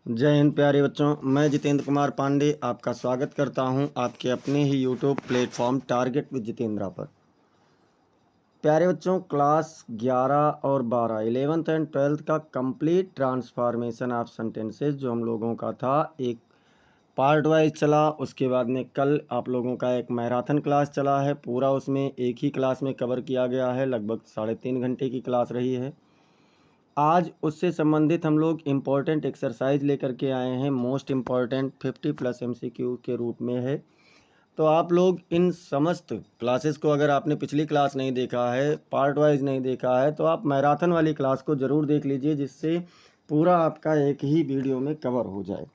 जय हिंद प्यारे बच्चों, मैं जितेंद्र कुमार पांडे आपका स्वागत करता हूं आपके अपने ही YouTube platform target with Jitendra पर। प्यारे बच्चों, क्लास 11 और 12 11th एंड 12th का कंप्लीट ट्रांसफॉर्मेशन ऑफ सेंटेंसेस जो हम लोगों का था, एक पार्ट वाइज चला। उसके बाद में कल आप लोगों का एक मैराथन क्लास चला है, पूरा उसमें एक ही क्लास में कवर किया गया है, लगभग 3.5 घंटे की क्लास रही है। आज उससे संबंधित हम लोग इम्पॉर्टेंट एक्सरसाइज लेकर के आए हैं, मोस्ट इम्पॉर्टेंट 50+ MCQ के रूप में है। तो आप लोग इन समस्त क्लासेस को, अगर आपने पिछली क्लास नहीं देखा है, पार्ट वाइज नहीं देखा है, तो आप मैराथन वाली क्लास को ज़रूर देख लीजिए, जिससे पूरा आपका एक ही वीडियो में कवर हो जाए।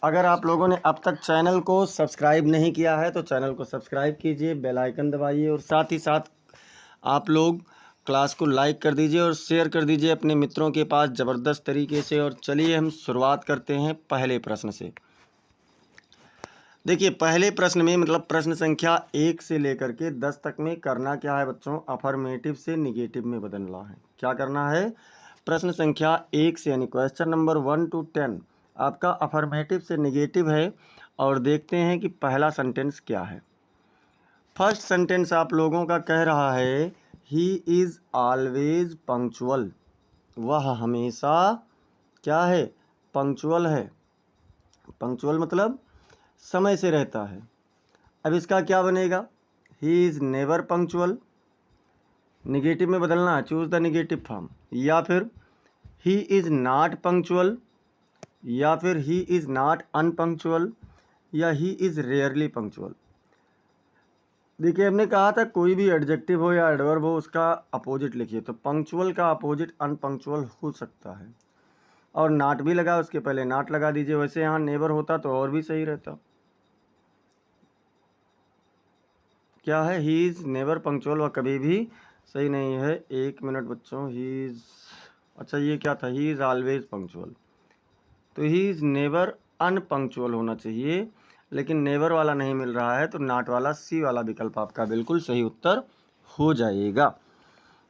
अगर आप लोगों ने अब तक चैनल को सब्सक्राइब नहीं किया है तो चैनल को सब्सक्राइब कीजिए, बेल आइकन दबाइए और साथ ही साथ आप लोग क्लास को लाइक कर दीजिए और शेयर कर दीजिए अपने मित्रों के पास ज़बरदस्त तरीके से। और चलिए हम शुरुआत करते हैं पहले प्रश्न से। देखिए, पहले प्रश्न में मतलब प्रश्न संख्या 1 से लेकर के 10 तक में करना क्या है बच्चों, अफर्मेटिव से निगेटिव में बदलना है। क्या करना है? प्रश्न संख्या 1 से यानी क्वेश्चन नंबर 1 to 10 आपका अफर्मेटिव से निगेटिव है। और देखते हैं कि पहला सेंटेंस क्या है। फर्स्ट सेंटेंस आप लोगों का कह रहा है, ही इज़ ऑलवेज पंक्चुअल। वह हमेशा क्या है? पंक्चुअल है। पंक्चुअल मतलब समय से रहता है। अब इसका क्या बनेगा? He is never punctual. Negative में बदलना है, चूज द निगेटिव फॉर्म। या फिर ही इज़ नॉट पंक्चुअल, या फिर ही इज़ नॉट अनपंक्चुअल, या ही इज़ रेयरली पंक्चुअल। देखिए, हमने कहा था कोई भी एडजेक्टिव हो या एडवर्ब हो उसका अपोजिट लिखिए। तो पंक्चुअल का अपोजिट अनपंक्चुअल हो सकता है। और नॉट भी लगा, उसके पहले नॉट लगा दीजिए। वैसे यहाँ नेवर होता तो और भी सही रहता। क्या है? ही इज़ नेवर पंक्चुअल, वह कभी भी सही नहीं है। 1 मिनट बच्चों, ही इज़, अच्छा ये क्या था? He is always punctual. तो ही इज़ नेवर अनपंक्चुअल होना चाहिए, लेकिन नेवर वाला नहीं मिल रहा है, तो नॉट वाला सी वाला विकल्प आपका बिल्कुल सही उत्तर हो जाएगा।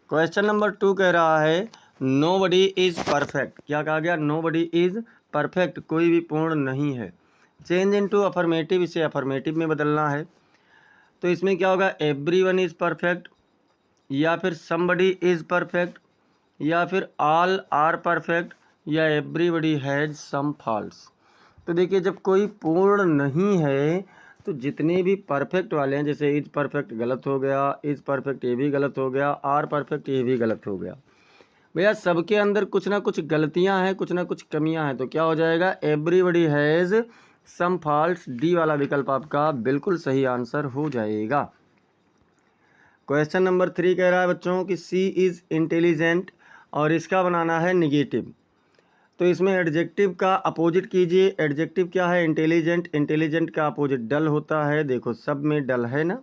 क्वेश्चन नंबर 2 कह रहा है, नोबडी इज़ परफेक्ट। क्या कहा गया? नोबडी इज़ परफेक्ट, कोई भी पूर्ण नहीं है। चेंज इनटू अफर्मेटिव, इसे अफर्मेटिव में बदलना है। तो इसमें क्या होगा? एवरीवन इज़ परफेक्ट, या फिर समबडी इज़ परफेक्ट, या फिर ऑल आर परफेक्ट, या एवरीबडी हैज़ सम फॉल्ट्स। तो देखिए, जब कोई पूर्ण नहीं है तो जितने भी परफेक्ट वाले हैं, जैसे इज परफेक्ट गलत हो गया, इज परफेक्ट ये भी गलत हो गया, आर परफेक्ट ये भी गलत हो गया। भैया सबके अंदर कुछ ना कुछ गलतियां हैं, कुछ ना कुछ कमियां हैं। तो क्या हो जाएगा? Everybody has some faults, D वाला विकल्प आपका बिल्कुल सही आंसर हो जाएगा। क्वेश्चन नंबर 3 कह रहा है बच्चों कि सी इज़ इंटेलिजेंट, और इसका बनाना है निगेटिव। तो इसमें एडजेक्टिव का अपोजिट कीजिए। एडजेक्टिव क्या है? इंटेलिजेंट। इंटेलिजेंट का अपोजिट डल होता है। देखो सब में डल है ना,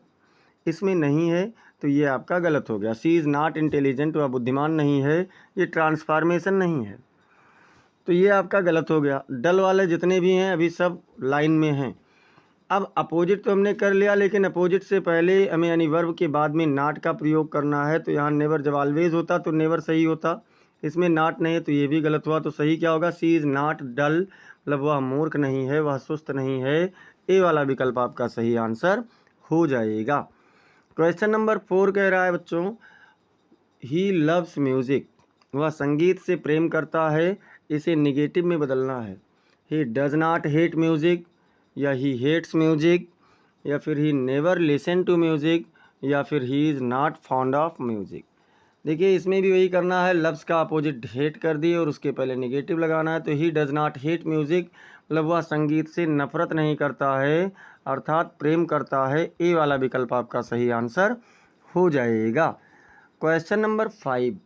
इसमें नहीं है, तो ये आपका गलत हो गया। सी इज़ नॉट इंटेलिजेंट, वह बुद्धिमान नहीं है, ये ट्रांसफॉर्मेशन नहीं है, तो ये आपका गलत हो गया। डल वाले जितने भी हैं अभी सब लाइन में हैं। अब अपोजिट तो हमने कर लिया, लेकिन अपोजिट से पहले हमें यानी वर्ब के बाद में नॉट का प्रयोग करना है। तो यहाँ नेवर, जब ऑलवेज होता तो नेवर सही होता, इसमें नॉट नहीं है तो ये भी गलत हुआ। तो सही क्या होगा? सी इज़ नॉट डल, मतलब वह मूर्ख नहीं है, वह सुस्त नहीं है। ए वाला विकल्प आपका सही आंसर हो जाएगा। क्वेश्चन नंबर 4 कह रहा है बच्चों, ही लव्स म्यूज़िक, वह संगीत से प्रेम करता है। इसे निगेटिव में बदलना है। He does not hate music, या ही हेट्स म्यूज़िक, या फिर he never listen to music, या फिर he is not fond of music. देखिए, इसमें भी वही करना है, लव्स का अपोजिट हेट कर दिए और उसके पहले निगेटिव लगाना है। तो ही डज नॉट हेट म्यूज़िक, मतलब वह संगीत से नफरत नहीं करता है, अर्थात प्रेम करता है। ए वाला विकल्प आपका सही आंसर हो जाएगा। क्वेश्चन नंबर 5,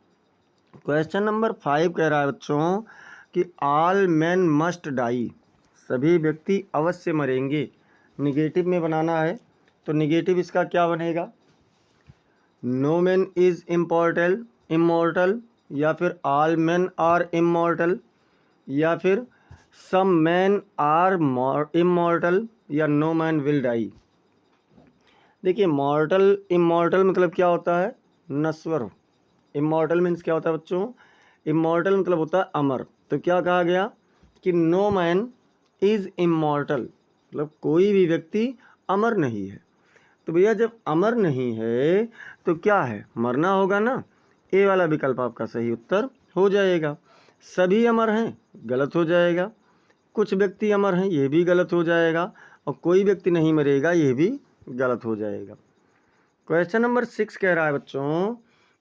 क्वेश्चन नंबर 5 कह रहा है बच्चों कि ऑल मैन मस्ट डाई, सभी व्यक्ति अवश्य मरेंगे। निगेटिव में बनाना है। तो निगेटिव इसका क्या बनेगा? नो मैन इज़ इमॉर्टल, या फिर ऑल मैन आर इमॉर्टल, या फिर सम मैन आर इमॉर्टल, या नो मैन विल डाई। देखिए, मॉर्टल इमॉर्टल मतलब क्या होता है? नश्वर। इमॉर्टल मीन्स क्या होता है बच्चों? इमॉर्टल मतलब होता है अमर। तो क्या कहा गया कि नो मैन इज़ इमॉर्टल, मतलब कोई भी व्यक्ति अमर नहीं है। तो भैया जब अमर नहीं है तो क्या है, मरना होगा ना। ए वाला विकल्प आपका सही उत्तर हो जाएगा। सभी अमर हैं, गलत हो जाएगा। कुछ व्यक्ति अमर हैं, ये भी गलत हो जाएगा। और कोई व्यक्ति नहीं मरेगा, ये भी गलत हो जाएगा। क्वेश्चन नंबर 6 कह रहा है बच्चों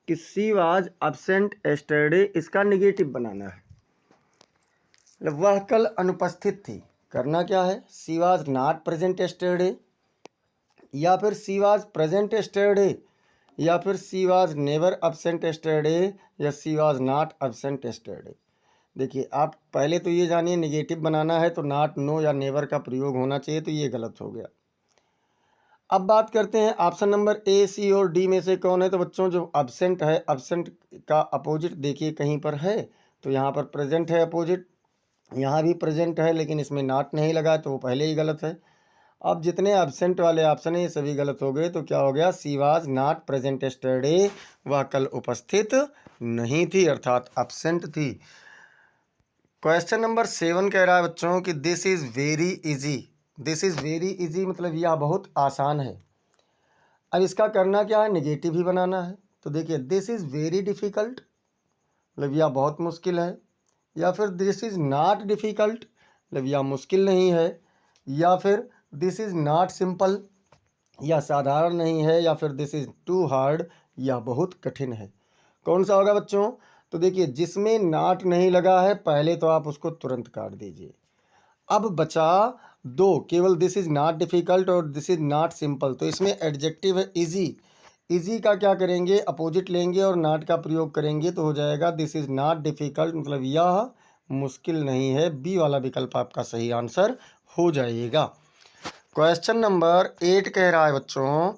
कि सी वाज एब्सेंट एस्टरडे, इसका निगेटिव बनाना है। मतलब वह कल अनुपस्थित थी। करना क्या है, she was not present yesterday, या फिर सी वाज प्रेजेंट एस्टरडे, या फिर she was never absent yesterday, या she was not absent yesterday. देखिए आप पहले तो ये जानिए निगेटिव बनाना है तो नॉट, नो या नेवर का प्रयोग होना चाहिए, तो ये गलत हो गया। अब बात करते हैं ऑप्शन नंबर ए, सी और डी में से कौन है। तो बच्चों जो एब्सेंट है, एब्सेंट का अपोजिट देखिए कहीं पर है, तो यहाँ पर प्रेजेंट है अपोजिट, यहाँ भी प्रेजेंट है लेकिन इसमें नॉट नहीं लगा तो वो पहले ही गलत है। अब जितने एब्सेंट वाले ऑप्शन है ये सभी गलत हो गए। तो क्या हो गया, सी वाज नॉट प्रेजेंट एस्टरडे, वह कल उपस्थित नहीं थी, अर्थात एब्सेंट थी। क्वेश्चन नंबर 7 कह रहा है बच्चों कि this is very easy. This is very easy मतलब यह बहुत आसान है। अब इसका करना क्या है, निगेटिव ही बनाना है। तो देखिए दिस इज़ वेरी डिफ़िकल्ट, मतलब यह बहुत मुश्किल है, या फिर दिस इज़ नॉट डिफ़िकल्ट, मतलब यह मुश्किल नहीं है, या फिर दिस इज़ नॉट सिंपल, यह साधारण नहीं है, या फिर दिस इज़ टू हार्ड, यह बहुत कठिन है। कौन सा होगा बच्चों। तो देखिए जिसमें नॉट नहीं लगा है पहले तो आप उसको तुरंत काट दीजिए। अब बचा दो, केवल दिस इज़ नॉट डिफ़िकल्ट और दिस इज़ नॉट सिंपल। तो इसमें एडजेक्टिव है इजी। इजी का क्या करेंगे, अपोजिट लेंगे और नॉट का प्रयोग करेंगे तो हो जाएगा दिस इज़ नॉट डिफ़िकल्ट, मतलब यह मुश्किल नहीं है। बी वाला विकल्प आपका सही आंसर हो जाएगा। क्वेश्चन नंबर 8 कह रहा है बच्चों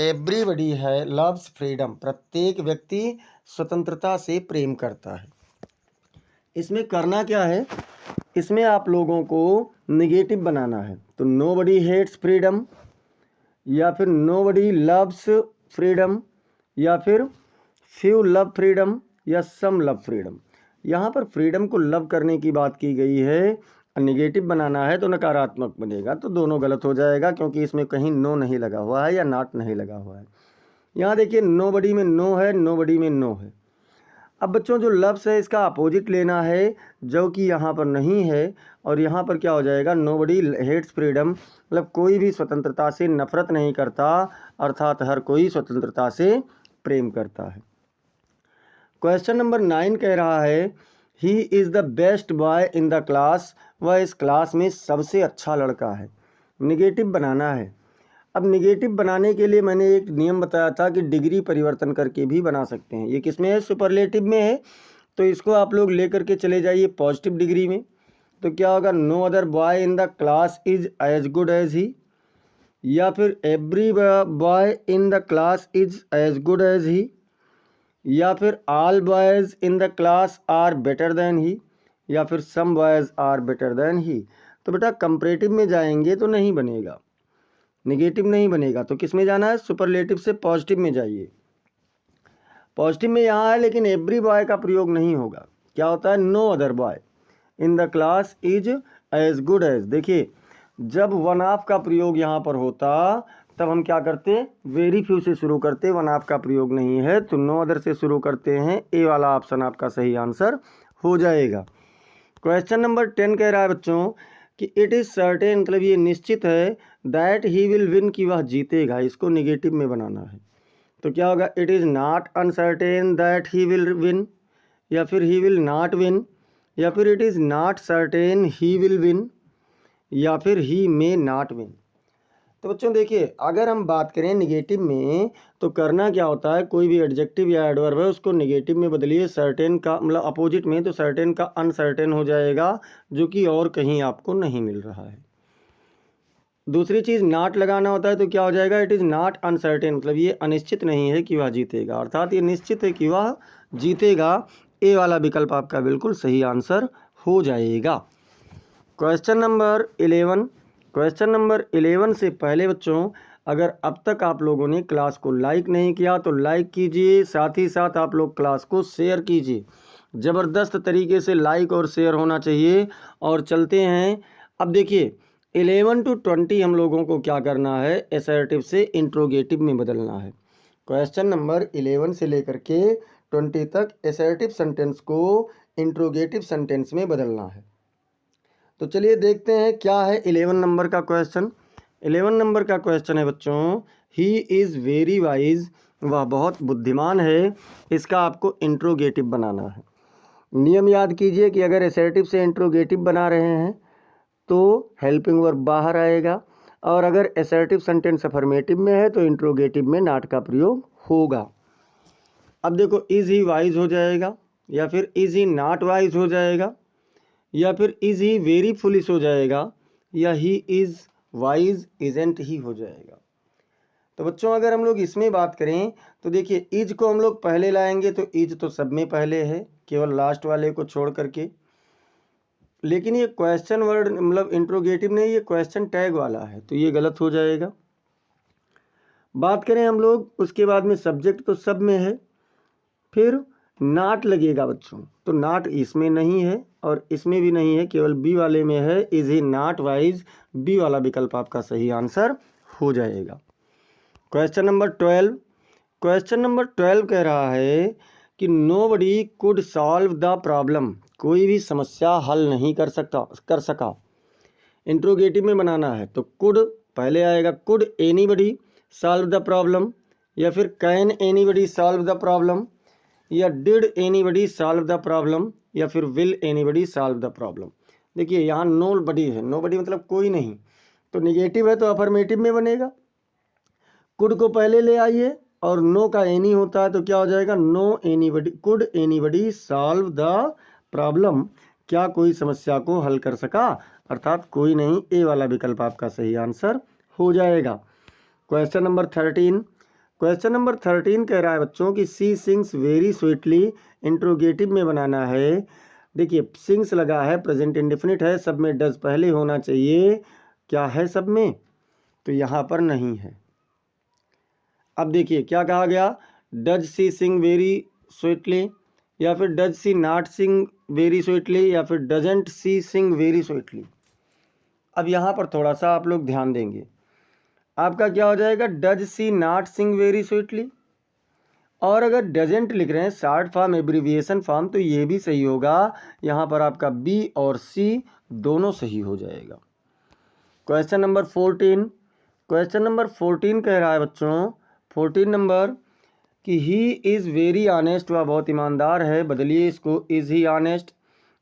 एवरीबडी है लव्स फ्रीडम, प्रत्येक व्यक्ति स्वतंत्रता से प्रेम करता है। इसमें करना क्या है, इसमें आप लोगों को निगेटिव बनाना है। तो नोबडी हेट्स फ्रीडम, या फिर नोबडी लव्स फ्रीडम, या फिर फ्यू लव फ्रीडम, या सम लव फ्रीडम। यहाँ पर फ्रीडम को लव करने की बात की गई है, निगेटिव बनाना है तो नकारात्मक बनेगा, तो दोनों गलत हो जाएगा क्योंकि इसमें कहीं नो नहीं लगा हुआ है या नॉट नहीं लगा हुआ है। यहाँ देखिए नोबडी में नो है, नोबडी में नो है। अब बच्चों जो लव्स है इसका अपोजिट लेना है जो कि यहाँ पर नहीं है, और यहाँ पर क्या हो जाएगा, नोबडी हेट्स फ्रीडम, मतलब कोई भी स्वतंत्रता से नफरत नहीं करता, अर्थात हर कोई स्वतंत्रता से प्रेम करता है। क्वेश्चन नंबर 9 कह रहा है he is the best boy in the class, वह इस क्लास में सबसे अच्छा लड़का है। निगेटिव बनाना है। अब निगेटिव बनाने के लिए मैंने एक नियम बताया था कि डिग्री परिवर्तन करके भी बना सकते हैं। ये किस में है, सुपरलेटिव में है, तो इसको आप लोग लेकर के चले जाइए पॉजिटिव डिग्री में। तो क्या होगा, no other boy in the class is as good as he, या फिर every boy in the class is as good as he, या फिर all boys in the class are better than he, या फिर some boys are better than he. तो बेटा comparative में जाएंगे तो नहीं बनेगा, निगेटिव नहीं बनेगा। तो किस में जाना है, सुपरलेटिव से पॉजिटिव में जाइए। पॉजिटिव में यहाँ है लेकिन एवरी बॉय का प्रयोग नहीं होगा। क्या होता है, no other boy in the class is as good as. देखिए जब वन ऑफ का प्रयोग यहाँ पर होता तब हम क्या करते, वेरी फ्यू से शुरू करते, वन ऑफ का प्रयोग नहीं है तो नो अदर से शुरू करते हैं। ए वाला ऑप्शन आपका सही आंसर हो जाएगा। क्वेश्चन नंबर 10 कह रहा है बच्चों कि इट इज़ सर्टेन, मतलब ये निश्चित है, दैट ही विल विन, कि वह जीतेगा। इसको निगेटिव में बनाना है। तो क्या होगा, it is not uncertain that he will win, या फिर ही विल नॉट विन, या फिर it is not certain he will win, या फिर ही मे नॉट विन। तो बच्चों देखिए अगर हम बात करें निगेटिव में तो करना क्या होता है, कोई भी एडजेक्टिव या एडवर्ब है उसको निगेटिव में बदलिए, सर्टेन का मतलब अपोजिट में, तो सर्टेन का अनसर्टेन हो जाएगा जो कि और कहीं आपको नहीं मिल रहा है। दूसरी चीज़ नॉट लगाना होता है तो क्या हो जाएगा, इट इज़ नॉट अनसर्टेन, मतलब ये अनिश्चित नहीं है कि वह जीतेगा, अर्थात ये निश्चित है कि वह जीतेगा। ए वाला विकल्प आपका बिल्कुल सही आंसर हो जाएगा। क्वेश्चन नंबर 11, क्वेश्चन नंबर 11 से पहले बच्चों अगर अब तक आप लोगों ने क्लास को लाइक नहीं किया तो लाइक कीजिए, साथ ही साथ आप लोग क्लास को शेयर कीजिए। ज़बरदस्त तरीके से लाइक और शेयर होना चाहिए। और चलते हैं, अब देखिए 11 to 20 हम लोगों को क्या करना है, असर्टिव से इंट्रोगेटिव में बदलना है। क्वेश्चन नंबर 11 से लेकर के 20 तक असर्टिव सेंटेंस को इंट्रोगेटिव सेंटेंस में बदलना है। तो चलिए देखते हैं क्या है 11 नंबर का क्वेश्चन। 11 नंबर का क्वेश्चन है बच्चों, ही इज़ वेरी वाइज, वह बहुत बुद्धिमान है। इसका आपको इंट्रोगेटिव बनाना है। नियम याद कीजिए कि अगर असर्टिव से इंट्रोगेटिव बना रहे हैं तो हेल्पिंग वर्ब बाहर आएगा, और अगर असर्टिव सेंटेंस अफर्मेटिव में है तो इंट्रोगेटिव में नॉट का प्रयोग होगा। अब देखो, इज़ ही वाइज हो जाएगा, या फिर इज़ ही नॉट वाइज हो जाएगा, या फिर इज़ ही वेरी फुलिश हो जाएगा, या ही इज़ वाइज इजेंट ही हो जाएगा। तो बच्चों अगर हम लोग इसमें बात करें तो देखिए, इज को हम लोग पहले लाएंगे तो इज तो सब में पहले है, केवल लास्ट वाले को छोड़ करके। लेकिन ये क्वेश्चन वर्ड मतलब इंट्रोगेटिव नहीं, ये क्वेश्चन टैग वाला है, तो ये गलत हो जाएगा। बात करें हम लोग उसके बाद में, सब्जेक्ट तो सब में है, फिर नाट लगेगा बच्चों, तो नाट इसमें नहीं है और इसमें भी नहीं है, केवल बी वाले में है। Is he not wise, B वाला विकल्प आपका सही आंसर हो जाएगा। क्वेश्चन नंबर 12, क्वेश्चन नंबर 12 कह रहा है कि nobody could solve the problem, कोई भी समस्या हल नहीं कर सका। इंट्रोगेटिव में बनाना है तो कुड पहले आएगा, could anybody solve the problem, या फिर can anybody solve the problem, या did anybody solve the problem, या फिर will anybody solve the problem. देखिए यहाँ नो बडी है, नो बडी मतलब कोई नहीं, तो निगेटिव है तो अफर्मेटिव में बनेगा। कुड को पहले ले आइए और नो का एनी होता है तो क्या हो जाएगा, no anybody, could anybody solve the problem, क्या कोई समस्या को हल कर सका, अर्थात कोई नहीं, ए वाला विकल्प आपका सही आंसर हो जाएगा। क्वेश्चन नंबर 13, क्वेश्चन नंबर 13 कह रहा है बच्चों कि सी सिंग्स वेरी स्वीटली, इंट्रोगेटिव में बनाना है। देखिए सिंग्स लगा है, प्रेजेंट इंडेफिनिट है, सब में डज पहले होना चाहिए, क्या है सब में, तो यहाँ पर नहीं है। अब देखिए क्या कहा गया, does she Singh very sweetly, या फिर does she not Singh very sweetly, या फिर doesn't see Singh very sweetly. अब यहाँ पर थोड़ा सा आप लोग ध्यान देंगे, आपका क्या हो जाएगा, does she not Singh very sweetly, और अगर डजेंट लिख रहे हैं शॉर्ट फॉर्म एब्रीविएशन फॉर्म तो ये भी सही होगा। यहाँ पर आपका बी और सी दोनों सही हो जाएगा। क्वेश्चन नंबर 14, क्वेश्चन नंबर 14 कह रहा है बच्चों, 14 नंबर कि ही इज़ वेरी ऑनेस्ट, वह बहुत ईमानदार है, बदलिए इसको इज़ ही ऑनेस्ट,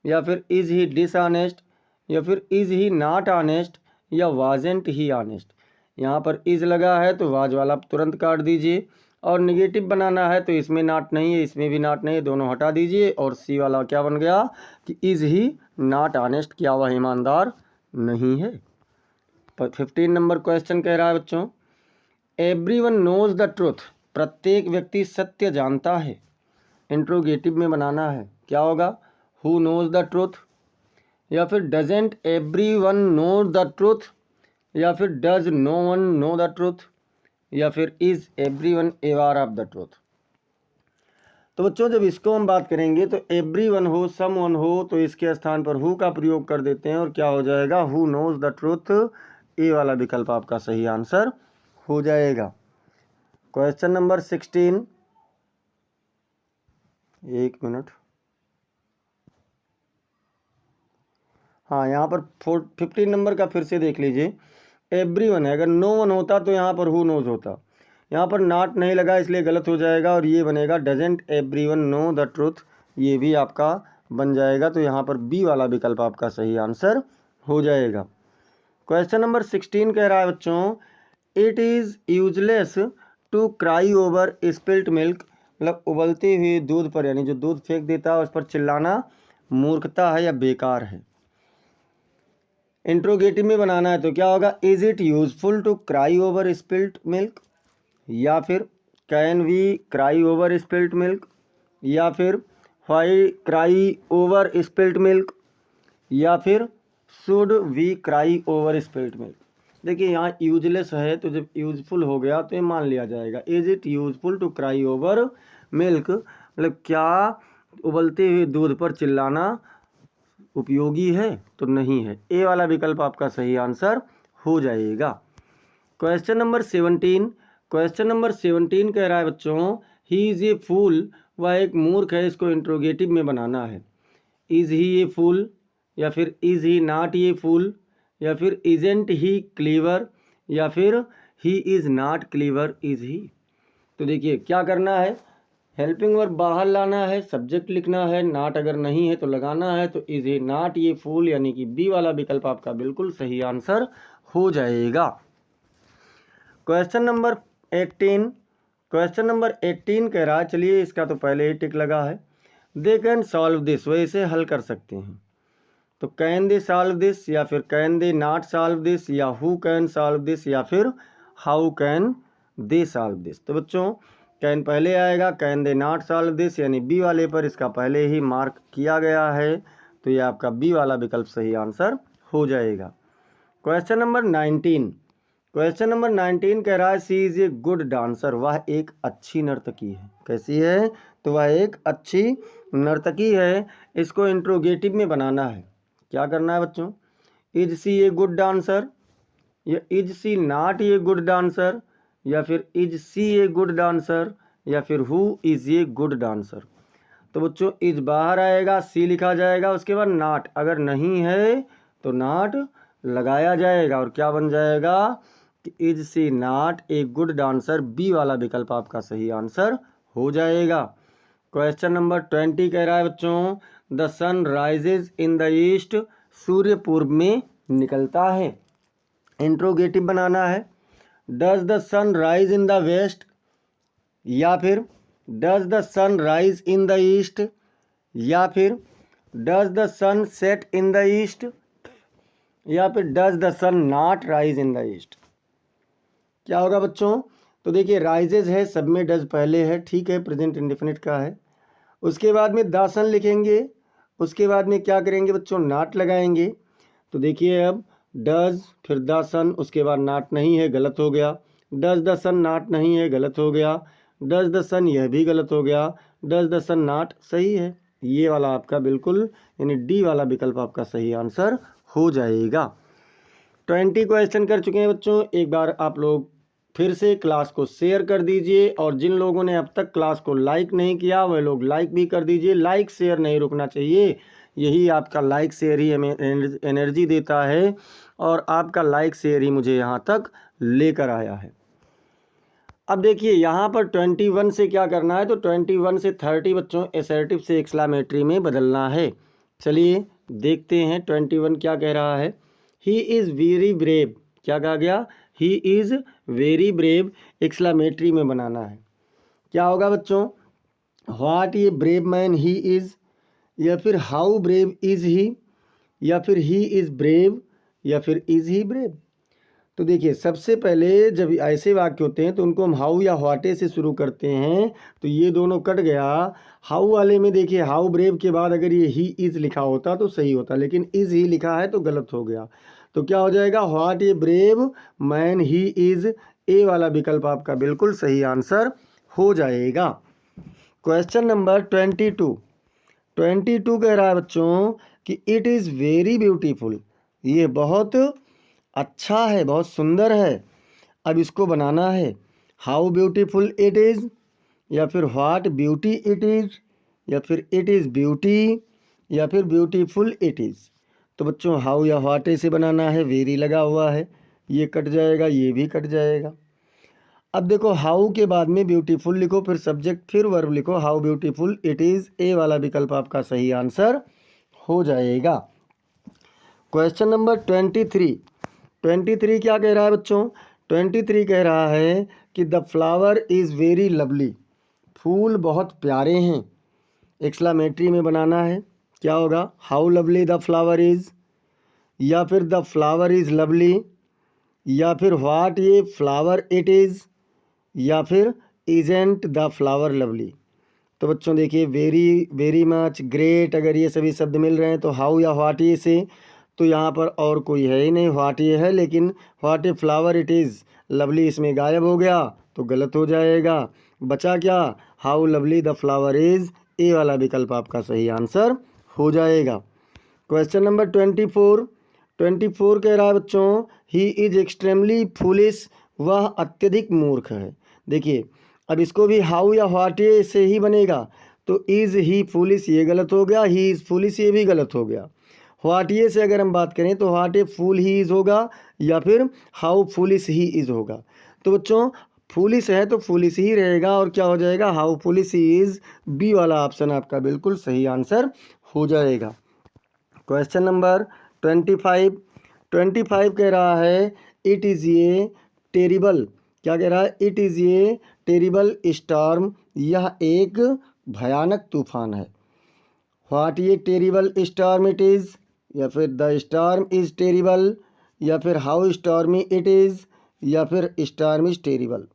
या फिर इज़ ही डिसऑनेस्ट, या फिर इज़ ही नॉट ऑनेस्ट, या वाजेंट ही ऑनेस्ट। यहाँ पर इज़ लगा है तो वाज वाला तुरंत काट दीजिए, और निगेटिव बनाना है तो इसमें नॉट नहीं है, इसमें भी नॉट नहीं है, दोनों हटा दीजिए, और सी वाला क्या बन गया कि इज़ ही नॉट ऑनेस्ट, क्या वह ईमानदार नहीं है। 15 नंबर क्वेश्चन कह रहा है बच्चों, एवरीवन नोज द ट्रूथ, प्रत्येक व्यक्ति सत्य जानता है। इंट्रोगेटिव में बनाना है, क्या होगा, हु नोज द ट्रूथ, या फिर doesn't everyone know the truth, या फिर does no one know the truth, या फिर is everyone aware of the truth. तो बच्चों जब इसको हम बात करेंगे तो एवरीवन हो, समवन हो, तो इसके स्थान पर हु का प्रयोग कर देते हैं और क्या हो जाएगा, हु नोज द ट्रूथ, ए वाला विकल्प आपका सही आंसर हो जाएगा। क्वेश्चन नंबर 16, एक मिनट, हाँ यहाँ पर 15 नंबर का फिर से देख लीजिए, एवरीवन है, अगर नो वन होता तो यहाँ पर हु नोज होता, यहाँ पर नॉट नहीं लगा इसलिए गलत हो जाएगा, और ये बनेगा doesn't everyone know the truth, ये भी आपका बन जाएगा, तो यहाँ पर बी वाला विकल्प आपका सही आंसर हो जाएगा। क्वेश्चन नंबर 16 कह रहा है बच्चों, it is useless to cry over spilt milk, मतलब उबलते हुए दूध पर, यानी जो दूध फेंक देता है उस पर चिल्लाना मूर्खता है या बेकार है। इंट्रोगेटिव में बनाना है तो क्या होगा, is it useful to cry over spilt milk, या फिर can we cry over spilt milk, या फिर why cry over spilt milk, या फिर should we cry over spilt milk. देखिए यहाँ यूजलेस है तो जब यूजफुल हो गया तो ये मान लिया जाएगा, is it useful to cry over milk, मतलब क्या उबलते हुए दूध पर चिल्लाना उपयोगी है? तो नहीं है। ए वाला विकल्प आपका सही आंसर हो जाएगा। क्वेश्चन नंबर 17, क्वेश्चन नंबर 17 कह रहा है बच्चों, ही इज़ ए फूल, वह एक मूर्ख है। इसको इंट्रोगेटिव में बनाना है। इज़ ही ए फूल, या फिर इज़ ही नॉट ए फूल, या फिर इजेंट ही क्लीवर, या फिर he is not clever, is he. तो देखिए क्या करना है, हेल्पिंग वर्ब बाहर लाना है, सब्जेक्ट लिखना है, नॉट अगर नहीं है तो लगाना है। तो इज़ ही नॉट ए फूल, यानी कि बी वाला विकल्प आपका बिल्कुल सही आंसर हो जाएगा। क्वेश्चन नंबर 18, क्वेश्चन नंबर 18 कह रहा है, चलिए इसका तो पहले ही टिक लगा है, दे कैन सॉल्व दिस, वह इसे हल कर सकते हैं। तो कैन दे सॉल्व दिस, या फिर can they not solve this, या हु कैन सॉल्व दिस, या फिर how can they solve this. तो बच्चों कैन पहले आएगा, can they not solve this, यानी बी वाले पर इसका पहले ही मार्क किया गया है। तो ये आपका बी वाला विकल्प सही आंसर हो जाएगा। क्वेश्चन नंबर 19, क्वेश्चन नंबर 19 कह रहा है, she is a good dancer, वह एक अच्छी नर्तकी है। कैसी है? तो वह एक अच्छी नर्तकी है। इसको इंट्रोगेटिव में बनाना है। क्या करना है बच्चों, is she a good dancer, या is she not a good dancer, या फिर is she a good dancer, या फिर who is a good dancer. तो बच्चों इज बाहर आएगा, सी लिखा जाएगा, उसके बाद नॉट, अगर नहीं है तो नॉट लगाया जाएगा, और क्या बन जाएगा कि is she not a good dancer, B वाला विकल्प आपका सही आंसर हो जाएगा। क्वेश्चन नंबर 20 कह रहा है बच्चों, the sun rises in the east, सूर्य पूर्व में निकलता है। इंट्रोगेटिव बनाना है, does the sun rise in the west, या फिर does the sun rise in the east, या फिर does the sun set in the east, या फिर does the sun not rise in the east. क्या होगा बच्चों, तो देखिए राइजेज है, सब में डज पहले है, ठीक है, प्रेजेंट इंडेफिनिट का है। उसके बाद में द सन लिखेंगे, उसके बाद में क्या करेंगे बच्चों, नॉट लगाएंगे। तो देखिए अब डज फिर द सन, उसके बाद नॉट नहीं है, गलत हो गया। डज द सन नॉट नहीं है, गलत हो गया। डज द सन, यह भी गलत हो गया। डज द सन नॉट सही है। ये वाला आपका बिल्कुल यानी डी वाला विकल्प आपका सही आंसर हो जाएगा। 20 क्वेश्चन कर चुके हैं बच्चों। एक बार आप लोग फिर से क्लास को शेयर कर दीजिए, और जिन लोगों ने अब तक क्लास को लाइक नहीं किया वह लोग लाइक भी कर दीजिए। लाइक शेयर नहीं रुकना चाहिए, यही आपका लाइक शेयर ही हमें एनर्जी देता है, और आपका लाइक शेयर ही मुझे यहाँ तक लेकर आया है। अब देखिए यहाँ पर 21 से क्या करना है, तो 21 से 30 बच्चों एसर्टिव से एक्सक्लेमेटरी में बदलना है। चलिए देखते हैं 21 क्या कह रहा है, ही इज़ वेरी ब्रेव, क्या कहा गया, he is very brave, exclamatory में बनाना है। क्या होगा बच्चों, व्हाट ये ब्रेव मैन ही इज़, या फिर हाउ ब्रेव इज़ ही, या फिर ही इज़ ब्रेव, या फिर इज़ ही ब्रेव। तो देखिए सबसे पहले जब ऐसे वाक्य होते हैं तो उनको हम हाउ या व्हाटे से शुरू करते हैं, तो ये दोनों कट गया। हाउ वाले में देखिए हाउ ब्रेव के बाद अगर ये ही इज़ लिखा होता तो सही होता, लेकिन इज़ ही लिखा है तो गलत हो गया। तो क्या हो जाएगा, what a brave man he is, A वाला विकल्प आपका बिल्कुल सही आंसर हो जाएगा। क्वेश्चन नंबर 22 कह रहा है बच्चों कि इट इज़ वेरी ब्यूटीफुल, ये बहुत अच्छा है, बहुत सुंदर है। अब इसको बनाना है, हाउ ब्यूटीफुल इट इज़, या फिर व्हाट ब्यूटी इट इज़, या फिर इट इज़ ब्यूटी, या फिर ब्यूटीफुल इट इज़। तो बच्चों हाउ या व्हाटे से बनाना है, वेरी लगा हुआ है, ये कट जाएगा, ये भी कट जाएगा। अब देखो हाउ के बाद में ब्यूटीफुल लिखो, फिर सब्जेक्ट, फिर वर्ब लिखो, how beautiful it is, A वाला विकल्प आपका सही आंसर हो जाएगा। क्वेश्चन नंबर 23 क्या कह रहा है बच्चों, 23 कह रहा है कि the flower is very lovely, फूल बहुत प्यारे हैं। एक्सक्लेमेटरी में बनाना है, क्या होगा, how lovely the flower is, या फिर द फ्लावर इज़ लवली, या फिर व्हाट ये फ्लावर इट इज़, या फिर इजेंट द फ्लावर लवली। तो बच्चों देखिए वेरी, वेरी मच, ग्रेट, अगर ये सभी शब्द मिल रहे हैं तो हाउ या व्हाट ये से, तो यहाँ पर और कोई है ही नहीं, व्हाट ये है, लेकिन what a flower it is, lovely इसमें गायब हो गया तो गलत हो जाएगा। बचा क्या, how lovely the flower is, A वाला विकल्प आपका सही आंसर हो जाएगा। क्वेश्चन नंबर 24 कह रहा है बच्चों, ही इज एक्सट्रीमली फूलिश, वह अत्यधिक मूर्ख है। देखिए अब इसको भी हाउ या व्हाट से ही बनेगा, तो इज ही फूलिश ये गलत हो गया, ही इज फूलिश ये भी गलत हो गया। व्हाट ये से अगर हम बात करें तो what A fool he is होगा या फिर हाउ फूलिश ही इज होगा। तो बच्चों फूलिश है तो फूलिश ही रहेगा और क्या हो जाएगा, how foolish he is, B वाला ऑप्शन आपका बिल्कुल सही आंसर हो जाएगा। क्वेश्चन नंबर 25 कह रहा है, इट इज़ ये टेरिबल, क्या कह रहा है, इट इज़ ये टेरिबल स्टॉर्म, यह एक भयानक तूफान है। व्हाट ये टेरिबल स्टॉर्म इट इज़, या फिर द स्टॉर्म इज़ टेरिबल, या फिर हाउ स्टॉर्मी इट इज़, या फिर स्टॉर्म इज़ टेरिबल।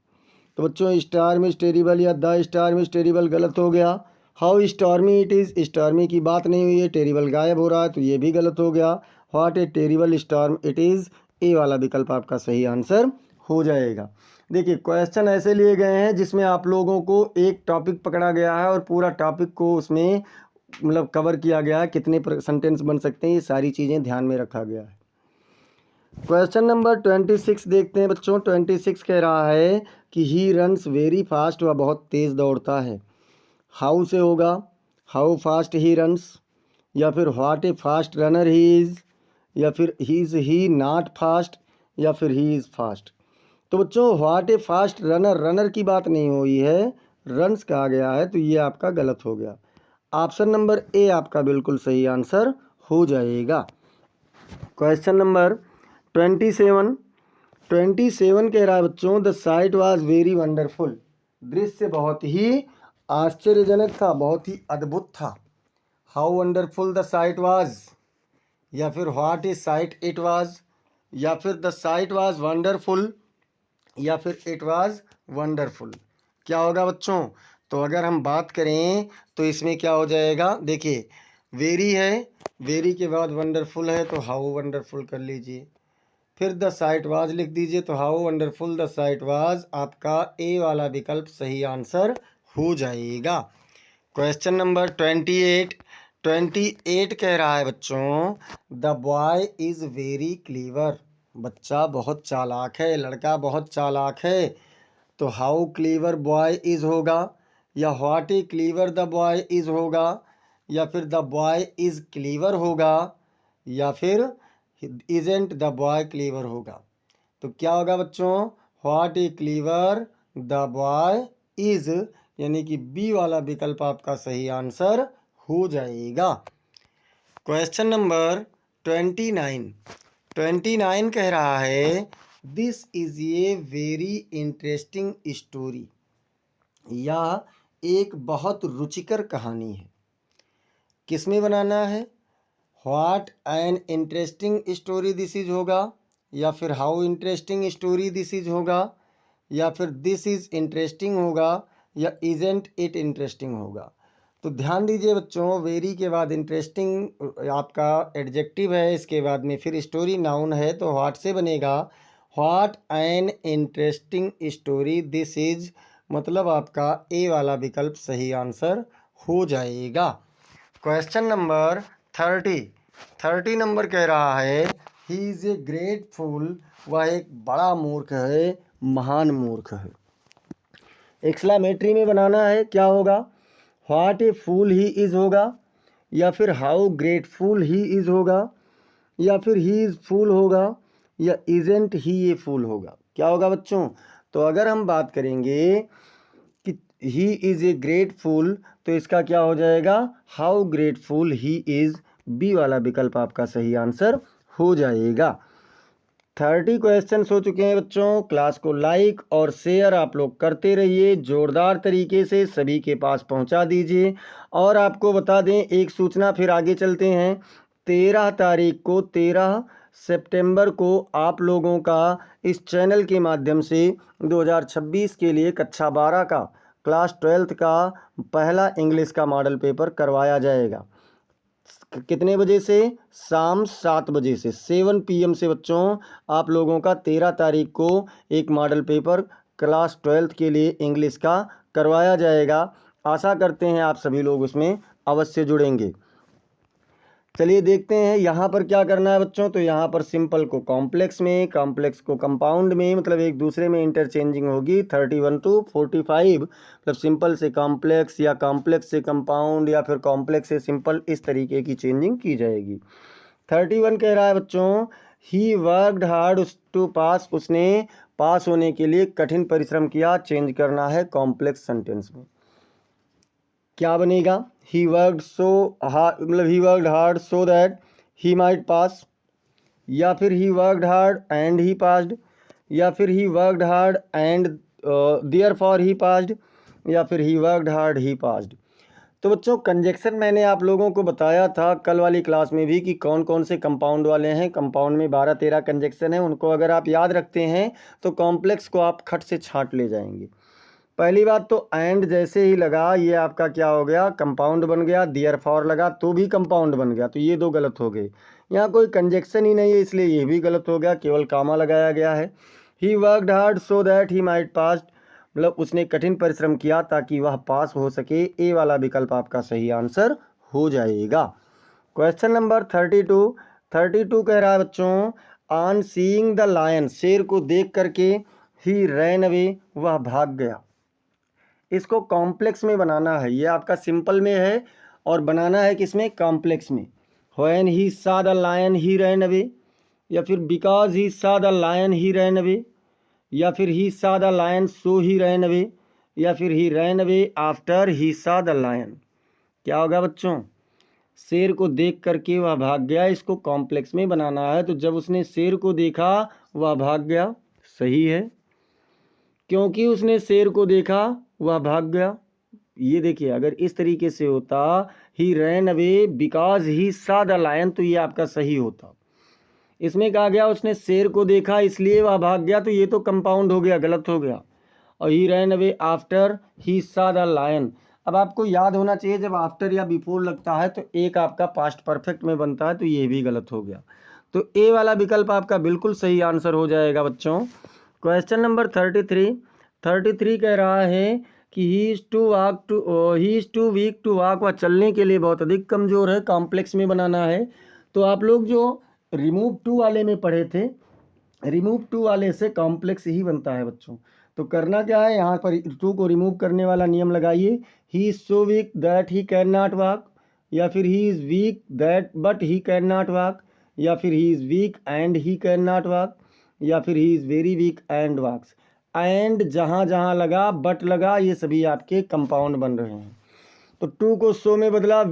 तो बच्चों स्टॉर्म इज़ टेरिबल या द स्टॉर्म इज़ टेरिबल गलत हो गया। How stormy it is, stormy की बात नहीं हुई है, टेरिबल गायब हो रहा है तो ये भी गलत हो गया। What a terrible storm it is, A वाला विकल्प आपका सही आंसर हो जाएगा। देखिए क्वेश्चन ऐसे लिए गए हैं जिसमें आप लोगों को एक टॉपिक पकड़ा गया है और पूरा टॉपिक को उसमें मतलब कवर किया गया है, कितने सेंटेंस बन सकते हैं ये सारी चीज़ें ध्यान में रखा गया है। क्वेश्चन नंबर 26 देखते हैं बच्चों। 26 कह रहा है कि ही रन्स वेरी फास्ट, वह बहुत तेज़ दौड़ता है। हाउ से होगा, हाउ फास्ट ही रन्स, या फिर what A fast runner he is, या फिर he is he not fast, या फिर ही इज़ फास्ट। तो बच्चों what A fast runner, runner की बात नहीं हुई है, रन्स कहा गया है, तो ये आपका गलत हो गया। ऑप्शन नंबर ए आपका बिल्कुल सही आंसर हो जाएगा। क्वेश्चन नंबर 27 कह रहा है बच्चों, the site was very wonderful, दृश्य बहुत ही आश्चर्यजनक था, बहुत ही अद्भुत था। How wonderful the site was, या फिर what is site it was, या फिर द साइट वाज वंडरफुल, या फिर इट वाज वंडरफुल। क्या होगा बच्चों, तो अगर हम बात करें तो इसमें क्या हो जाएगा, देखिए वेरी है, वेरी के बाद वंडरफुल है तो हाउ वंडरफुल कर लीजिए, फिर द साइट वाज लिख दीजिए तो how wonderful the site was, आपका ए वाला विकल्प सही आंसर हो जाएगा। क्वेश्चन नंबर 28 कह रहा है बच्चों, the boy is very clever, बच्चा बहुत चालाक है, लड़का बहुत चालाक है। तो हाउ क्लीवर बॉय इज़ होगा, या what a clever the boy is होगा, या फिर द बॉय इज़ क्लीवर होगा, या फिर इजेंट द बॉय क्लीवर होगा। तो क्या होगा बच्चों, what a clever the boy is, यानी कि बी वाला विकल्प आपका सही आंसर हो जाएगा। क्वेश्चन नंबर 29 कह रहा है, this is a very interesting story, यह एक बहुत रुचिकर कहानी है। किस में बनाना है, what an interesting story this is होगा, या फिर how interesting story this is होगा, या फिर दिस इज़ इंटरेस्टिंग होगा, या इजेंट इट इंटरेस्टिंग होगा। तो ध्यान दीजिए बच्चों, वेरी के बाद इंटरेस्टिंग आपका एडजेक्टिव है, इसके बाद में फिर स्टोरी नाउन है, तो व्हाट से बनेगा, what an interesting story this is, मतलब आपका ए वाला विकल्प सही आंसर हो जाएगा। क्वेश्चन नंबर 30 नंबर कह रहा है, ही इज़ ए ग्रेट फूल, वह एक बड़ा मूर्ख है, महान मूर्ख है। एक्सक्लेमेटरी में बनाना है, क्या होगा, what A fool he is होगा, या फिर हाउ ग्रेटफुल ही इज़ होगा, या फिर ही इज़ फूल होगा, या इजेंट ही ये फूल होगा। क्या होगा बच्चों, तो अगर हम बात करेंगे कि ही इज़ ए ग्रेटफुल, तो इसका क्या हो जाएगा, how grateful he is, B वाला विकल्प आपका सही आंसर हो जाएगा। 30 क्वेश्चन हो चुके हैं बच्चों। क्लास को लाइक और शेयर आप लोग करते रहिए, जोरदार तरीके से सभी के पास पहुंचा दीजिए। और आपको बता दें एक सूचना, फिर आगे चलते हैं। 13 सितंबर को आप लोगों का इस चैनल के माध्यम से 2026 के लिए कक्षा 12 का क्लास 12th का पहला इंग्लिश का मॉडल पेपर करवाया जाएगा। कितने बजे से, शाम 7 बजे से, 7 PM से बच्चों आप लोगों का 13 तारीख को एक मॉडल पेपर क्लास 12th के लिए इंग्लिश का करवाया जाएगा। आशा करते हैं आप सभी लोग उसमें अवश्य जुड़ेंगे। चलिए देखते हैं यहाँ पर क्या करना है बच्चों। तो यहाँ पर सिंपल को कॉम्प्लेक्स में, कॉम्प्लेक्स को कंपाउंड में, मतलब एक दूसरे में इंटरचेंजिंग होगी। 31 to 45 मतलब सिंपल से कॉम्प्लेक्स या कॉम्प्लेक्स से कंपाउंड या फिर कॉम्प्लेक्स से सिंपल, इस तरीके की चेंजिंग की जाएगी। 31 कह रहा है बच्चों, ही वर्कड हार्ड टू पास, उसने पास होने के लिए कठिन परिश्रम किया। चेंज करना है कॉम्प्लेक्स सेंटेंस में। क्या बनेगा? ही वर्कड सो हार्ड, मतलब he worked hard so that he might pass, या फिर he worked hard and he passed, या फिर he worked hard and therefore he passed, या फिर he worked hard he passed. तो बच्चों कंजक्शन मैंने आप लोगों को बताया था कल वाली क्लास में भी कि कौन कौन से कंपाउंड वाले हैं। कंपाउंड में 12-13 कंजक्शन है, उनको अगर आप याद रखते हैं तो कॉम्प्लेक्स को आप खट से छांट ले जाएंगे। पहली बात तो एंड जैसे ही लगा ये आपका क्या हो गया, कंपाउंड बन गया। देयरफॉर लगा तो भी कंपाउंड बन गया, तो ये दो गलत हो गए। यहाँ कोई कंजक्शन ही नहीं है इसलिए ये भी गलत हो गया, केवल कामा लगाया गया है। He worked hard so that he might pass, मतलब उसने कठिन परिश्रम किया ताकि वह पास हो सके। ए वाला विकल्प आपका सही आंसर हो जाएगा। क्वेश्चन नंबर 32 कह रहा है बच्चों, ऑन सीइंग द लायन, शेर को देख करके, ही रैन अवे, वह भाग गया। इसको कॉम्प्लेक्स में बनाना है, ये आपका सिंपल में है और बनाना है किसमें, कॉम्प्लेक्स में। When he saw the lion he ran away, या फिर because he saw the lion he ran away, या फिर he saw the lion so he ran away, या फिर he ran away after he saw the lion. क्या होगा बच्चों? शेर को देख करके वह भाग गया, इसको कॉम्प्लेक्स में बनाना है। तो जब उसने शेर को देखा वह भाग गया, सही है, क्योंकि उसने शेर को देखा वह भाग गया। ये देखिए अगर इस तरीके से होता, he ran away because he saw the lion, तो ये आपका सही होता। इसमें कहा गया उसने शेर को देखा इसलिए वह भाग गया, तो ये तो कंपाउंड हो गया, गलत हो गया। और he ran away after he saw the lion, अब आपको याद होना चाहिए जब आफ्टर या बिफोर लगता है तो एक आपका पास्ट परफेक्ट में बनता है, तो ये भी गलत हो गया। तो ए वाला विकल्प आपका बिल्कुल सही आंसर हो जाएगा बच्चों। क्वेश्चन नंबर 33 कह रहा है कि he is too weak to walk, वह चलने के लिए बहुत अधिक कमज़ोर है। कॉम्प्लेक्स में बनाना है। तो आप लोग जो रिमूव टू वाले में पढ़े थे, रिमूव टू वाले से कॉम्प्लेक्स ही बनता है बच्चों। तो करना क्या है, यहाँ पर टू को रिमूव करने वाला नियम लगाइए। He is so weak that he can not walk, या फिर he is weak that but he can not walk, या फिर he is weak and he can not walk, या फिर he is very weak and walks. And जहाँ जहाँ लगा, but लगा, ये सभी आपके कंपाउंड बन रहे हैं। तो टू को सो में बदला,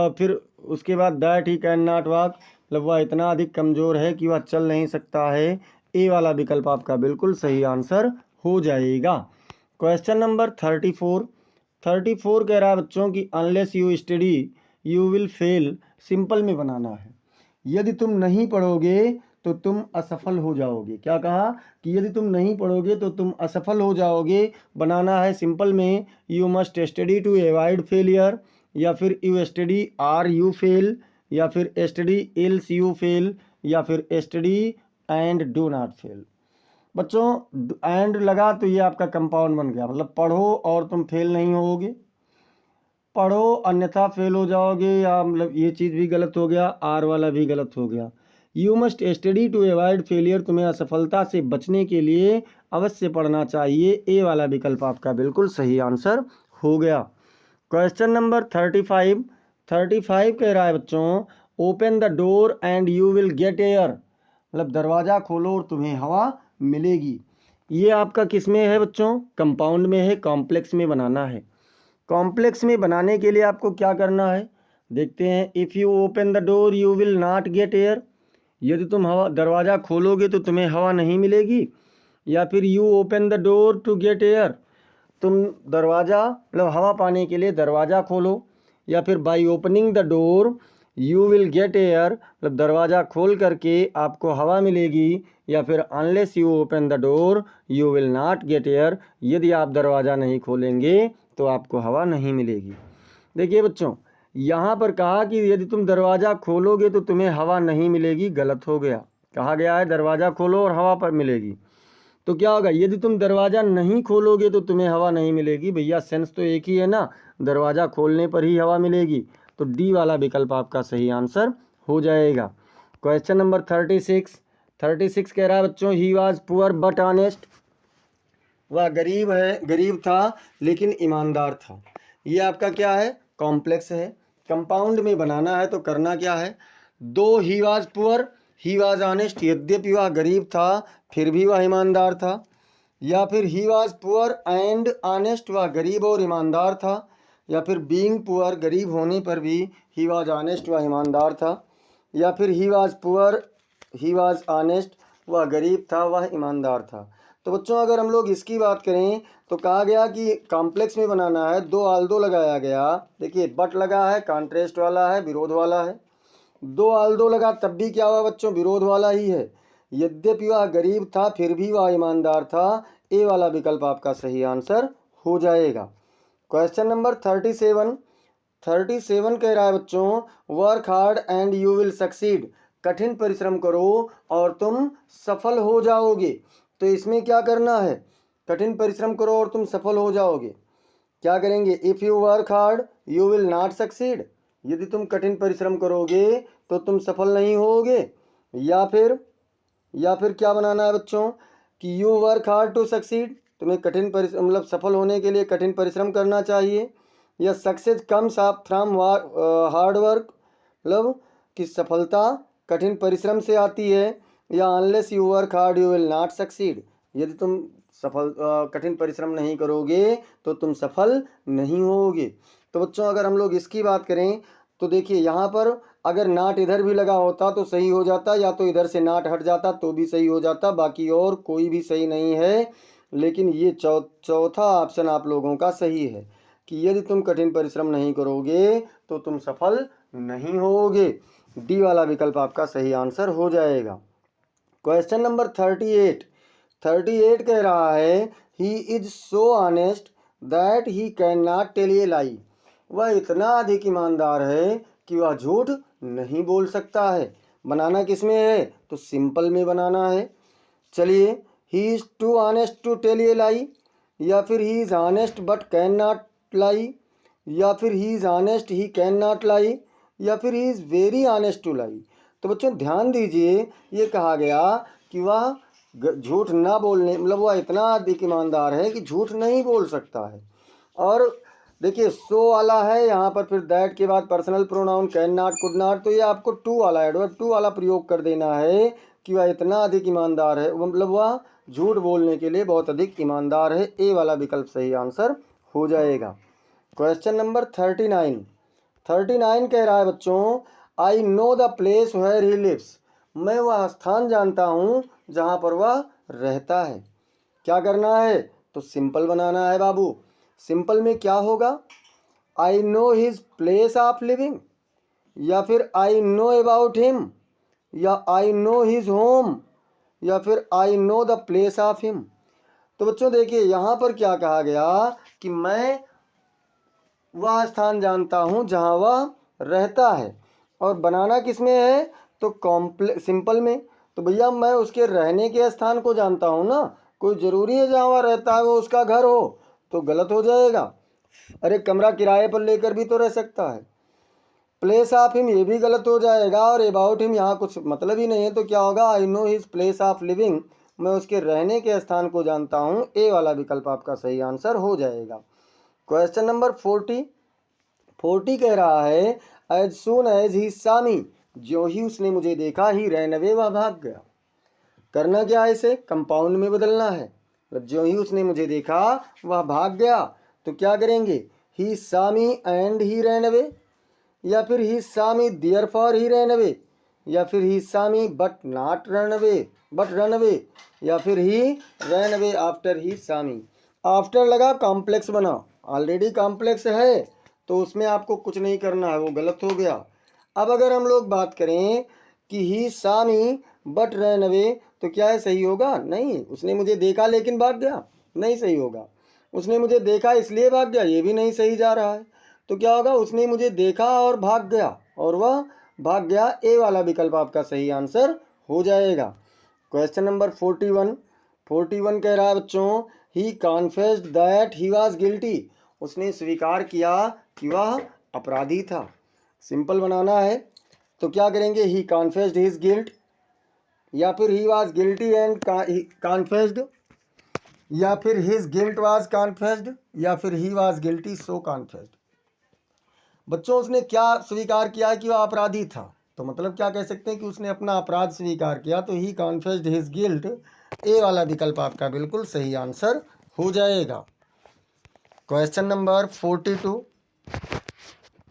फिर उसके बाद that he can not walk, मतलब वह इतना अधिक कमज़ोर है कि वह चल नहीं सकता है। ए वाला विकल्प आपका बिल्कुल सही आंसर हो जाएगा। क्वेश्चन नंबर 34 कह रहा है बच्चों कि unless you study you will fail, simple में बनाना है। यदि तुम नहीं पढ़ोगे तो तुम असफल हो जाओगे। क्या कहा कि यदि तुम नहीं पढ़ोगे तो तुम असफल हो जाओगे। बनाना है सिंपल में, you must study to avoid failure, या फिर you study or you fail, या फिर स्टडी एल्स यू फेल, या फिर study and do not fail. बच्चों एंड लगा तो ये आपका कंपाउंड बन गया, मतलब पढ़ो और तुम फेल नहीं होगे, पढ़ो अन्यथा फेल हो जाओगे, या मतलब ये चीज़ भी गलत हो गया, आर वाला भी गलत हो गया। You must study to avoid failure, तुम्हें असफलता से बचने के लिए अवश्य पढ़ना चाहिए। ए वाला विकल्प आपका बिल्कुल सही आंसर हो गया। क्वेश्चन नंबर 35 कह रहा है बच्चों, open the door and you will get air, मतलब दरवाज़ा खोलो और तुम्हें हवा मिलेगी। ये आपका किस में है बच्चों, कंपाउंड में है, कॉम्प्लेक्स में बनाना है। कॉम्प्लेक्स में बनाने के लिए आपको क्या करना है, देखते हैं। If you open the door you will not gate air, यदि तुम हवा दरवाज़ा खोलोगे तो तुम्हें हवा नहीं मिलेगी। या फिर you open the door to get air, तुम दरवाज़ा मतलब हवा पाने के लिए दरवाज़ा खोलो। या फिर by opening the door you will get air, मतलब दरवाज़ा खोल करके आपको हवा मिलेगी। या फिर unless you open the door you will not gate air, यदि आप दरवाज़ा नहीं खोलेंगे तो आपको हवा नहीं मिलेगी। देखिए बच्चों यहाँ पर कहा कि यदि तुम दरवाज़ा खोलोगे तो तुम्हें हवा नहीं मिलेगी, गलत हो गया। कहा गया है दरवाज़ा खोलो और हवा पर मिलेगी। तो क्या होगा, यदि तुम दरवाज़ा नहीं खोलोगे तो तुम्हें हवा नहीं मिलेगी। भैया सेंस तो एक ही है ना, दरवाज़ा खोलने पर ही हवा मिलेगी। तो डी वाला विकल्प आपका सही आंसर हो जाएगा। क्वेश्चन नंबर 36 कह रहा है बच्चों, he was poor but honest. वह गरीब था लेकिन ईमानदार था। ये आपका क्या है, कॉम्प्लेक्स है। कंपाउंड में बनाना है तो करना क्या है, दो he was poor he was honest, यद्यपि वह गरीब था फिर भी वह ईमानदार था। या फिर he was poor and honest, वह गरीब और ईमानदार था। या फिर बीइंग पुअर, गरीब होने पर भी ही वॉज ऑनेस्ट, वह ईमानदार था। या फिर he was poor he was honest, वह गरीब था वह ईमानदार था। तो बच्चों अगर हम लोग इसकी बात करें तो कहा गया कि कॉम्प्लेक्स में बनाना है, दो आल्दो लगाया गया। देखिए बट लगा है, कॉन्ट्रेस्ट वाला है, विरोध वाला है। दो आल्दो लगा तब भी क्या हुआ बच्चों, विरोध वाला ही है। यद्यपि वह गरीब था फिर भी वह ईमानदार था। ए वाला विकल्प आपका सही आंसर हो जाएगा। क्वेश्चन नंबर 37 कह रहा है बच्चों, work hard and you will succeed. कठिन परिश्रम करो और तुम सफल हो जाओगे। तो इसमें क्या करना है, कठिन परिश्रम करो और तुम सफल हो जाओगे। क्या करेंगे, if you work hard you will not succeed. यदि तुम कठिन परिश्रम करोगे तो तुम सफल नहीं होगे। या फिर क्या बनाना है बच्चों कि you work hard to succeed, तुम्हें कठिन परिश्रम मतलब सफल होने के लिए कठिन परिश्रम करना चाहिए। या success comes up from hard work, मतलब कि सफलता कठिन परिश्रम से आती है। या unless you work hard you will not succeed, यदि तुम कठिन परिश्रम नहीं करोगे तो तुम सफल नहीं होगे। तो बच्चों अगर हम लोग इसकी बात करें तो देखिए यहाँ पर अगर नाट इधर भी लगा होता तो सही हो जाता, या तो इधर से नाट हट जाता तो भी सही हो जाता, बाकी और कोई भी सही नहीं है। लेकिन ये चौथा ऑप्शन आप लोगों का सही है कि यदि तुम कठिन परिश्रम नहीं करोगे तो तुम सफल नहीं होगे। डी वाला विकल्प आपका सही आंसर हो जाएगा। क्वेश्चन नंबर 38 कह रहा है, he is so honest that he can not tell a lie. वह इतना अधिक ईमानदार है कि वह झूठ नहीं बोल सकता है। बनाना किस में है, तो सिंपल में बनाना है। चलिए, he is too honest to tell a lie, या फिर he is honest but can not lie, या फिर he is honest he can not lie, या फिर he is very honest to lie. तो बच्चों ध्यान दीजिए, ये कहा गया कि वह झूठ ना बोलने मतलब वह इतना अधिक ईमानदार है कि झूठ नहीं बोल सकता है। और देखिए सो वाला है यहाँ पर, फिर दैट के बाद personal pronoun can not could not, तो ये आपको टू वाला एडवर्ब टू वाला प्रयोग कर देना है कि वह इतना अधिक ईमानदार है, मतलब वह झूठ बोलने के लिए बहुत अधिक ईमानदार है। ए वाला विकल्प सही आंसर हो जाएगा। क्वेश्चन नंबर 39 कह रहा है बच्चों, I know the place where he lives. मैं वह स्थान जानता हूँ जहाँ पर वह रहता है। क्या करना है, तो सिंपल बनाना है बाबू। सिंपल में क्या होगा, I know his place of living, या फिर आई नो अबाउट हिम, या आई नो हिज होम, या फिर आई know the place of him. तो बच्चों देखिए यहाँ पर क्या कहा गया कि मैं वह स्थान जानता हूँ जहाँ वह रहता है। और बनाना किस में है, तो सिंपल में। तो भैया मैं उसके रहने के स्थान को जानता हूँ ना, कोई ज़रूरी है जहाँ वह रहता है वो उसका घर हो, तो गलत हो जाएगा। अरे कमरा किराए पर लेकर भी तो रह सकता है। प्लेस ऑफ हिम ये भी गलत हो जाएगा, और अबाउट हिम यहाँ कुछ मतलब ही नहीं है, तो क्या होगा, I know his place of living, मैं उसके रहने के स्थान को जानता हूँ। ए वाला विकल्प आपका सही आंसर हो जाएगा। क्वेश्चन नंबर 40 कह रहा है, as soon as he saw me, ज्यों ही उसने मुझे देखा ही रैन अवे, वह भाग गया। करना क्या है, इसे कंपाउंड में बदलना है, मतलब ज्यों ही उसने मुझे देखा वह भाग गया। तो क्या करेंगे, he saw me and he ran away, या फिर he saw me therefore he ran away, या फिर he saw me but not run away, या फिर he ran away after he saw me। After लगा कॉम्प्लेक्स बना, ऑलरेडी कॉम्प्लेक्स है तो उसमें आपको कुछ नहीं करना है, वो गलत हो गया। अब अगर हम लोग बात करें कि ही saw me but run away, तो क्या है, सही होगा, नहीं। उसने मुझे देखा लेकिन भाग गया, नहीं सही होगा। उसने मुझे देखा इसलिए भाग गया, ये भी नहीं सही जा रहा है। तो क्या होगा, उसने मुझे देखा और भाग गया, और वह भाग गया। ए वाला विकल्प आपका सही आंसर हो जाएगा। क्वेश्चन नंबर 41 41 कह रहा है बच्चों, ही कॉन्फेस्ड दैट ही वॉज गिल्टी, उसने स्वीकार किया कि वह अपराधी था। सिंपल बनाना है तो क्या करेंगे, ही कॉन्फेस्ड हिज गिल्ट, या फिर ही वॉज गिल्टी एंड कॉन्फेस्ड, या फिर हिज गिल्ट वॉज कॉन्फेस्ड, या फिर ही वॉज गिल्टी सो कॉन्फेस्ड। बच्चों उसने क्या स्वीकार किया कि वह अपराधी था, तो मतलब क्या कह सकते हैं कि उसने अपना अपराध स्वीकार किया, तो ही कॉन्फेस्ड हिज गिल्ट, ए वाला विकल्प आपका बिल्कुल सही आंसर हो जाएगा। क्वेश्चन नंबर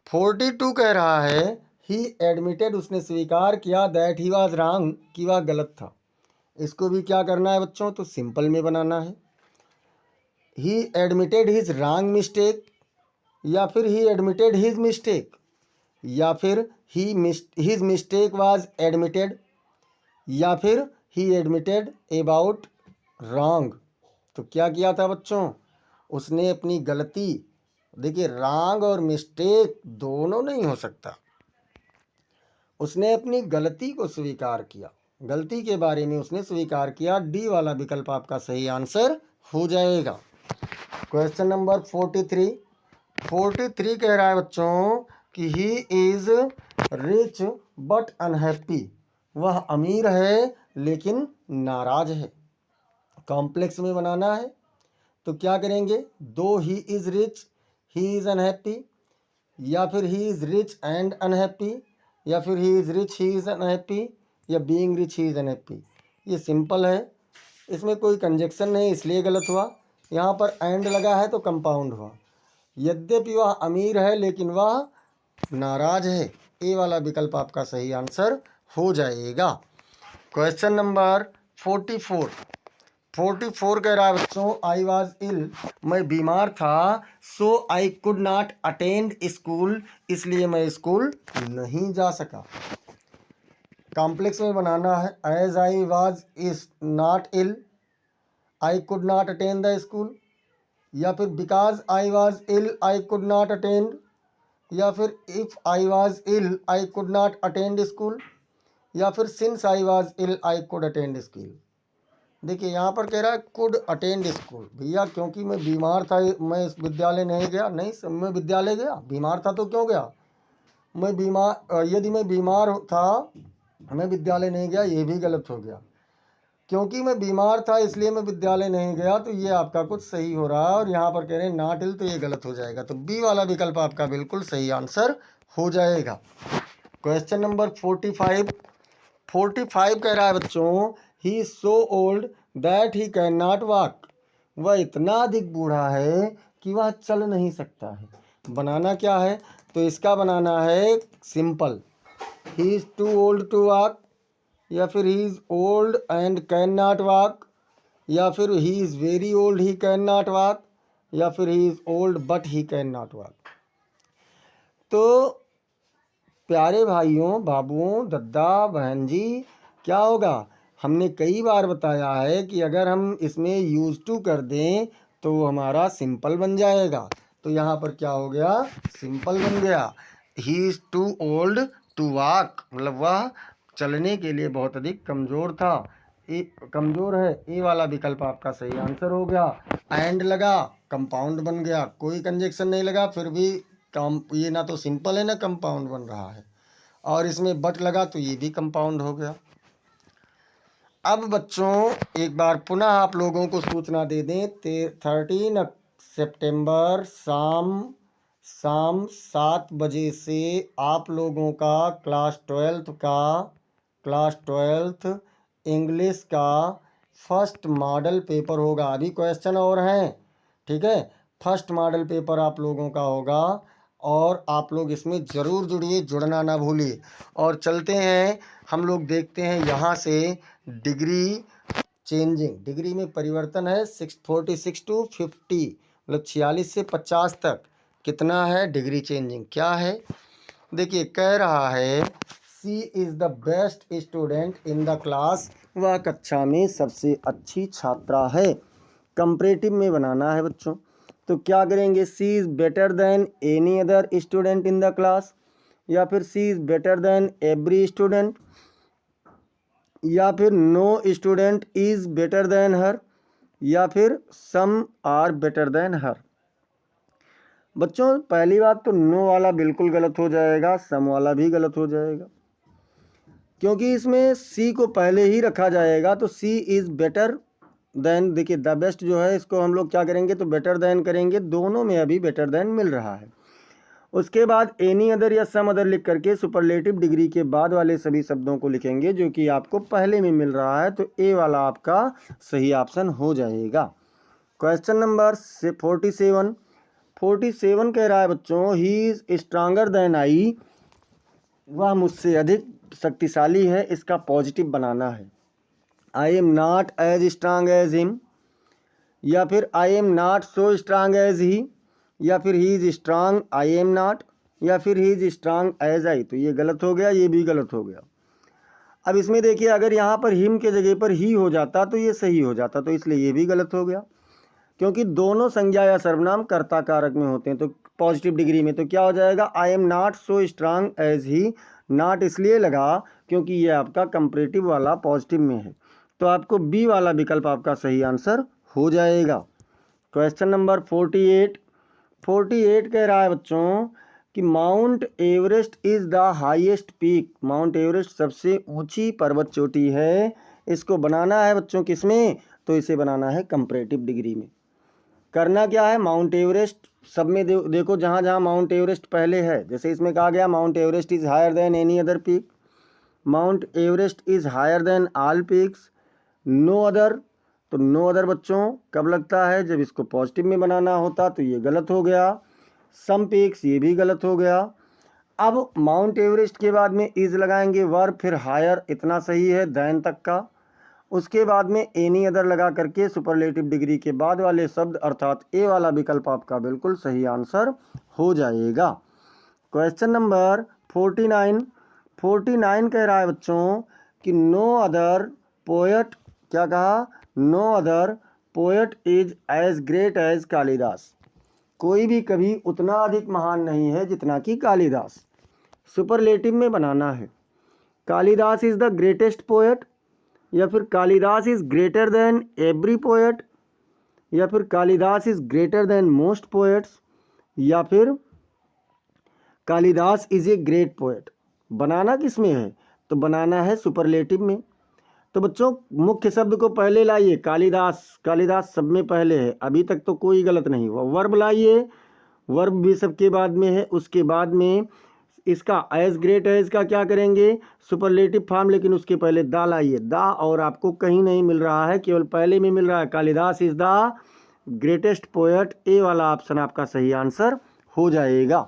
42 कह रहा है, ही एडमिटेड, उसने स्वीकार किया, दैट ही वाज रॉन्ग, कि वह गलत था। इसको भी क्या करना है बच्चों, तो सिंपल में बनाना है। ही एडमिटेड हिज रॉन्ग मिस्टेक, या फिर ही एडमिटेड हिज मिस्टेक, या फिर हिज मिस्टेक वाज एडमिटेड, या फिर ही एडमिटेड अबाउट रॉन्ग। तो क्या किया था बच्चों, उसने अपनी गलती, देखिए रॉन्ग और मिस्टेक दोनों नहीं हो सकता, उसने अपनी गलती को स्वीकार किया, गलती के बारे में उसने स्वीकार किया। डी वाला विकल्प आपका सही आंसर हो जाएगा। क्वेश्चन नंबर 43 कह रहा है बच्चों कि ही इज रिच बट अनहैप्पी, वह अमीर है लेकिन नाराज है। कॉम्प्लेक्स में बनाना है तो क्या करेंगे, दो he is rich he is unhappy, या फिर he is rich and unhappy, या फिर he is rich he is unhappy, या being rich he is unhappy. ये सिंपल है, इसमें कोई कंजक्शन नहीं इसलिए गलत हुआ, यहाँ पर एंड लगा है तो कंपाउंड हुआ। यद्यपि वह अमीर है लेकिन वह नाराज है, ए वाला विकल्प आपका सही आंसर हो जाएगा। क्वेश्चन नंबर 44 कह रहा है बच्चों, आई वॉज इल, मैं बीमार था, so I could not attend school, इसलिए मैं स्कूल नहीं जा सका। कॉम्प्लेक्स में बनाना है, as I was is not ill I could not attend the school, या फिर because I was ill I could not attend, या फिर if I was ill I could not attend school, या फिर since I was ill I could attend school. देखिए यहाँ पर कह रहा है कुड अटेंड स्कूल, भैया क्योंकि मैं बीमार था मैं इस विद्यालय नहीं गया, नहीं मैं विद्यालय गया, बीमार था तो क्यों गया, मैं बीमार, यदि मैं बीमार था मैं विद्यालय नहीं गया, ये भी गलत हो गया। क्योंकि मैं बीमार था इसलिए मैं विद्यालय नहीं गया, तो ये आपका कुछ सही हो रहा है, और यहाँ पर कह रहे हैं नॉट इल, तो ये गलत हो जाएगा, तो बी वाला विकल्प आपका बिल्कुल सही आंसर हो जाएगा। क्वेश्चन नंबर 45 कह रहा है बच्चों, he is so old that he can not walk, वह इतना अधिक बूढ़ा है कि वह चल नहीं सकता है। बनाना क्या है, तो इसका बनाना है simple, he is too old to walk, या फिर he is old and can not walk, या फिर he is very old he can not walk, या फिर he is old but he can not walk. तो प्यारे भाइयों बाबुओं दद्दा बहन जी, क्या होगा, हमने कई बार बताया है कि अगर हम इसमें यूज टू कर दें तो हमारा सिंपल बन जाएगा। तो यहाँ पर क्या हो गया, सिंपल बन गया। He is too old to walk, मतलब वह चलने के लिए बहुत अधिक कमज़ोर था, कमज़ोर है, ए वाला विकल्प आपका सही आंसर हो गया। एंड लगा कंपाउंड बन गया, कोई कंजक्शन नहीं लगा, फिर भी ये ना तो सिंपल है ना कंपाउंड बन रहा है, और इसमें बट लगा तो ये भी कंपाउंड हो गया। अब बच्चों एक बार पुनः आप लोगों को सूचना दे दें, 13 सितंबर शाम 7 बजे से आप लोगों का क्लास 12th इंग्लिश का फर्स्ट मॉडल पेपर होगा। अभी क्वेश्चन और हैं, ठीक है, फर्स्ट मॉडल पेपर आप लोगों का होगा, और आप लोग इसमें ज़रूर जुड़िए, जुड़ना ना भूलिए। और चलते हैं हम लोग देखते हैं यहाँ से डिग्री चेंजिंग, डिग्री में परिवर्तन है 46 to 50, मतलब 46 से 50 तक कितना है डिग्री चेंजिंग, क्या है। देखिए कह रहा है, she is the best student in the class, वह कक्षा में सबसे अच्छी छात्रा है। कंपैरेटिव में बनाना है बच्चों, तो क्या करेंगे, she is better than any other student in the class, या फिर she is better than every student, या फिर no student is better than her, या फिर some are better than her. बच्चों पहली बात तो नो वाला बिल्कुल गलत हो जाएगा, सम वाला भी गलत हो जाएगा, क्योंकि इसमें सी को पहले ही रखा जाएगा। तो सी इज़ बेटर देन, देखिए द बेस्ट जो है इसको हम लोग क्या करेंगे, तो बेटर देन करेंगे, दोनों में अभी बेटर देन मिल रहा है। उसके बाद एनी अदर या सम अदर लिख करके सुपरलेटिव डिग्री के बाद वाले सभी शब्दों को लिखेंगे जो कि आपको पहले में मिल रहा है। तो ए वाला आपका सही ऑप्शन हो जाएगा। क्वेश्चन नंबर 47 कह रहा है बच्चों, he is stronger than I, वह मुझसे अधिक शक्तिशाली है, इसका पॉजिटिव बनाना है। I am not as strong as him, या फिर I am not so strong as he, या फिर he is strong I am not, या फिर he is strong as I. तो ये गलत हो गया, ये भी गलत हो गया। अब इसमें देखिए अगर यहाँ पर हिम के जगह पर ही हो जाता तो ये सही हो जाता, तो इसलिए ये भी गलत हो गया, क्योंकि दोनों संज्ञा या सर्वनाम कर्ता कारक में होते हैं। तो पॉजिटिव डिग्री में तो क्या हो जाएगा, I am not so strong as he, not इसलिए लगा क्योंकि ये आपका कंपैरेटिव वाला पॉजिटिव में है। तो आपको बी वाला विकल्प आपका सही आंसर हो जाएगा। क्वेश्चन नंबर 48 कह रहा है बच्चों कि mount Everest is the highest peak, Mount Everest सबसे ऊंची पर्वत चोटी है। इसको बनाना है बच्चों किसमें, तो इसे बनाना है कंपैरेटिव डिग्री में। करना क्या है, माउंट एवरेस्ट सब में देखो जहाँ जहाँ माउंट एवरेस्ट पहले है, जैसे इसमें कहा गया Mount Everest is higher than any other peak, Mount Everest is higher than all peaks, no other. तो नो अदर बच्चों कब लगता है, जब इसको पॉजिटिव में बनाना होता, तो ये गलत हो गया। सम पीक्स ये भी गलत हो गया। अब माउंट एवरेस्ट के बाद में इज़ लगाएंगे, वर्ब, फिर हायर, इतना सही है दैन तक का। उसके बाद में एनी अदर लगा करके सुपरलेटिव डिग्री के बाद वाले शब्द अर्थात ए वाला विकल्प आपका बिल्कुल सही आंसर हो जाएगा। क्वेश्चन नंबर 49 कह रहा है बच्चों कि नो अदर पोएट, क्या कहा, no other poet is as great as Kalidas, कोई भी कभी उतना अधिक महान नहीं है जितना कि कालिदास। सुपरलेटिव में बनाना है, Kalidas is the greatest poet, या फिर Kalidas is greater than every poet, या फिर Kalidas is greater than most poets, या फिर Kalidas is a great poet. बनाना किस में है, तो बनाना है सुपरलेटिव में। तो बच्चों मुख्य शब्द को पहले लाइए, कालिदास, कालिदास सब में पहले है, अभी तक तो कोई गलत नहीं हुआ। वर्ब लाइए, वर्ब भी सबके बाद में है। उसके बाद में इसका एज ग्रेट एज का क्या करेंगे, सुपरलेटिव फॉर्म, लेकिन उसके पहले दा लाइए, दा, और आपको कहीं नहीं मिल रहा है, केवल पहले में मिल रहा है, Kalidas is the greatest poet. A वाला ऑप्शन आपका सही आंसर हो जाएगा।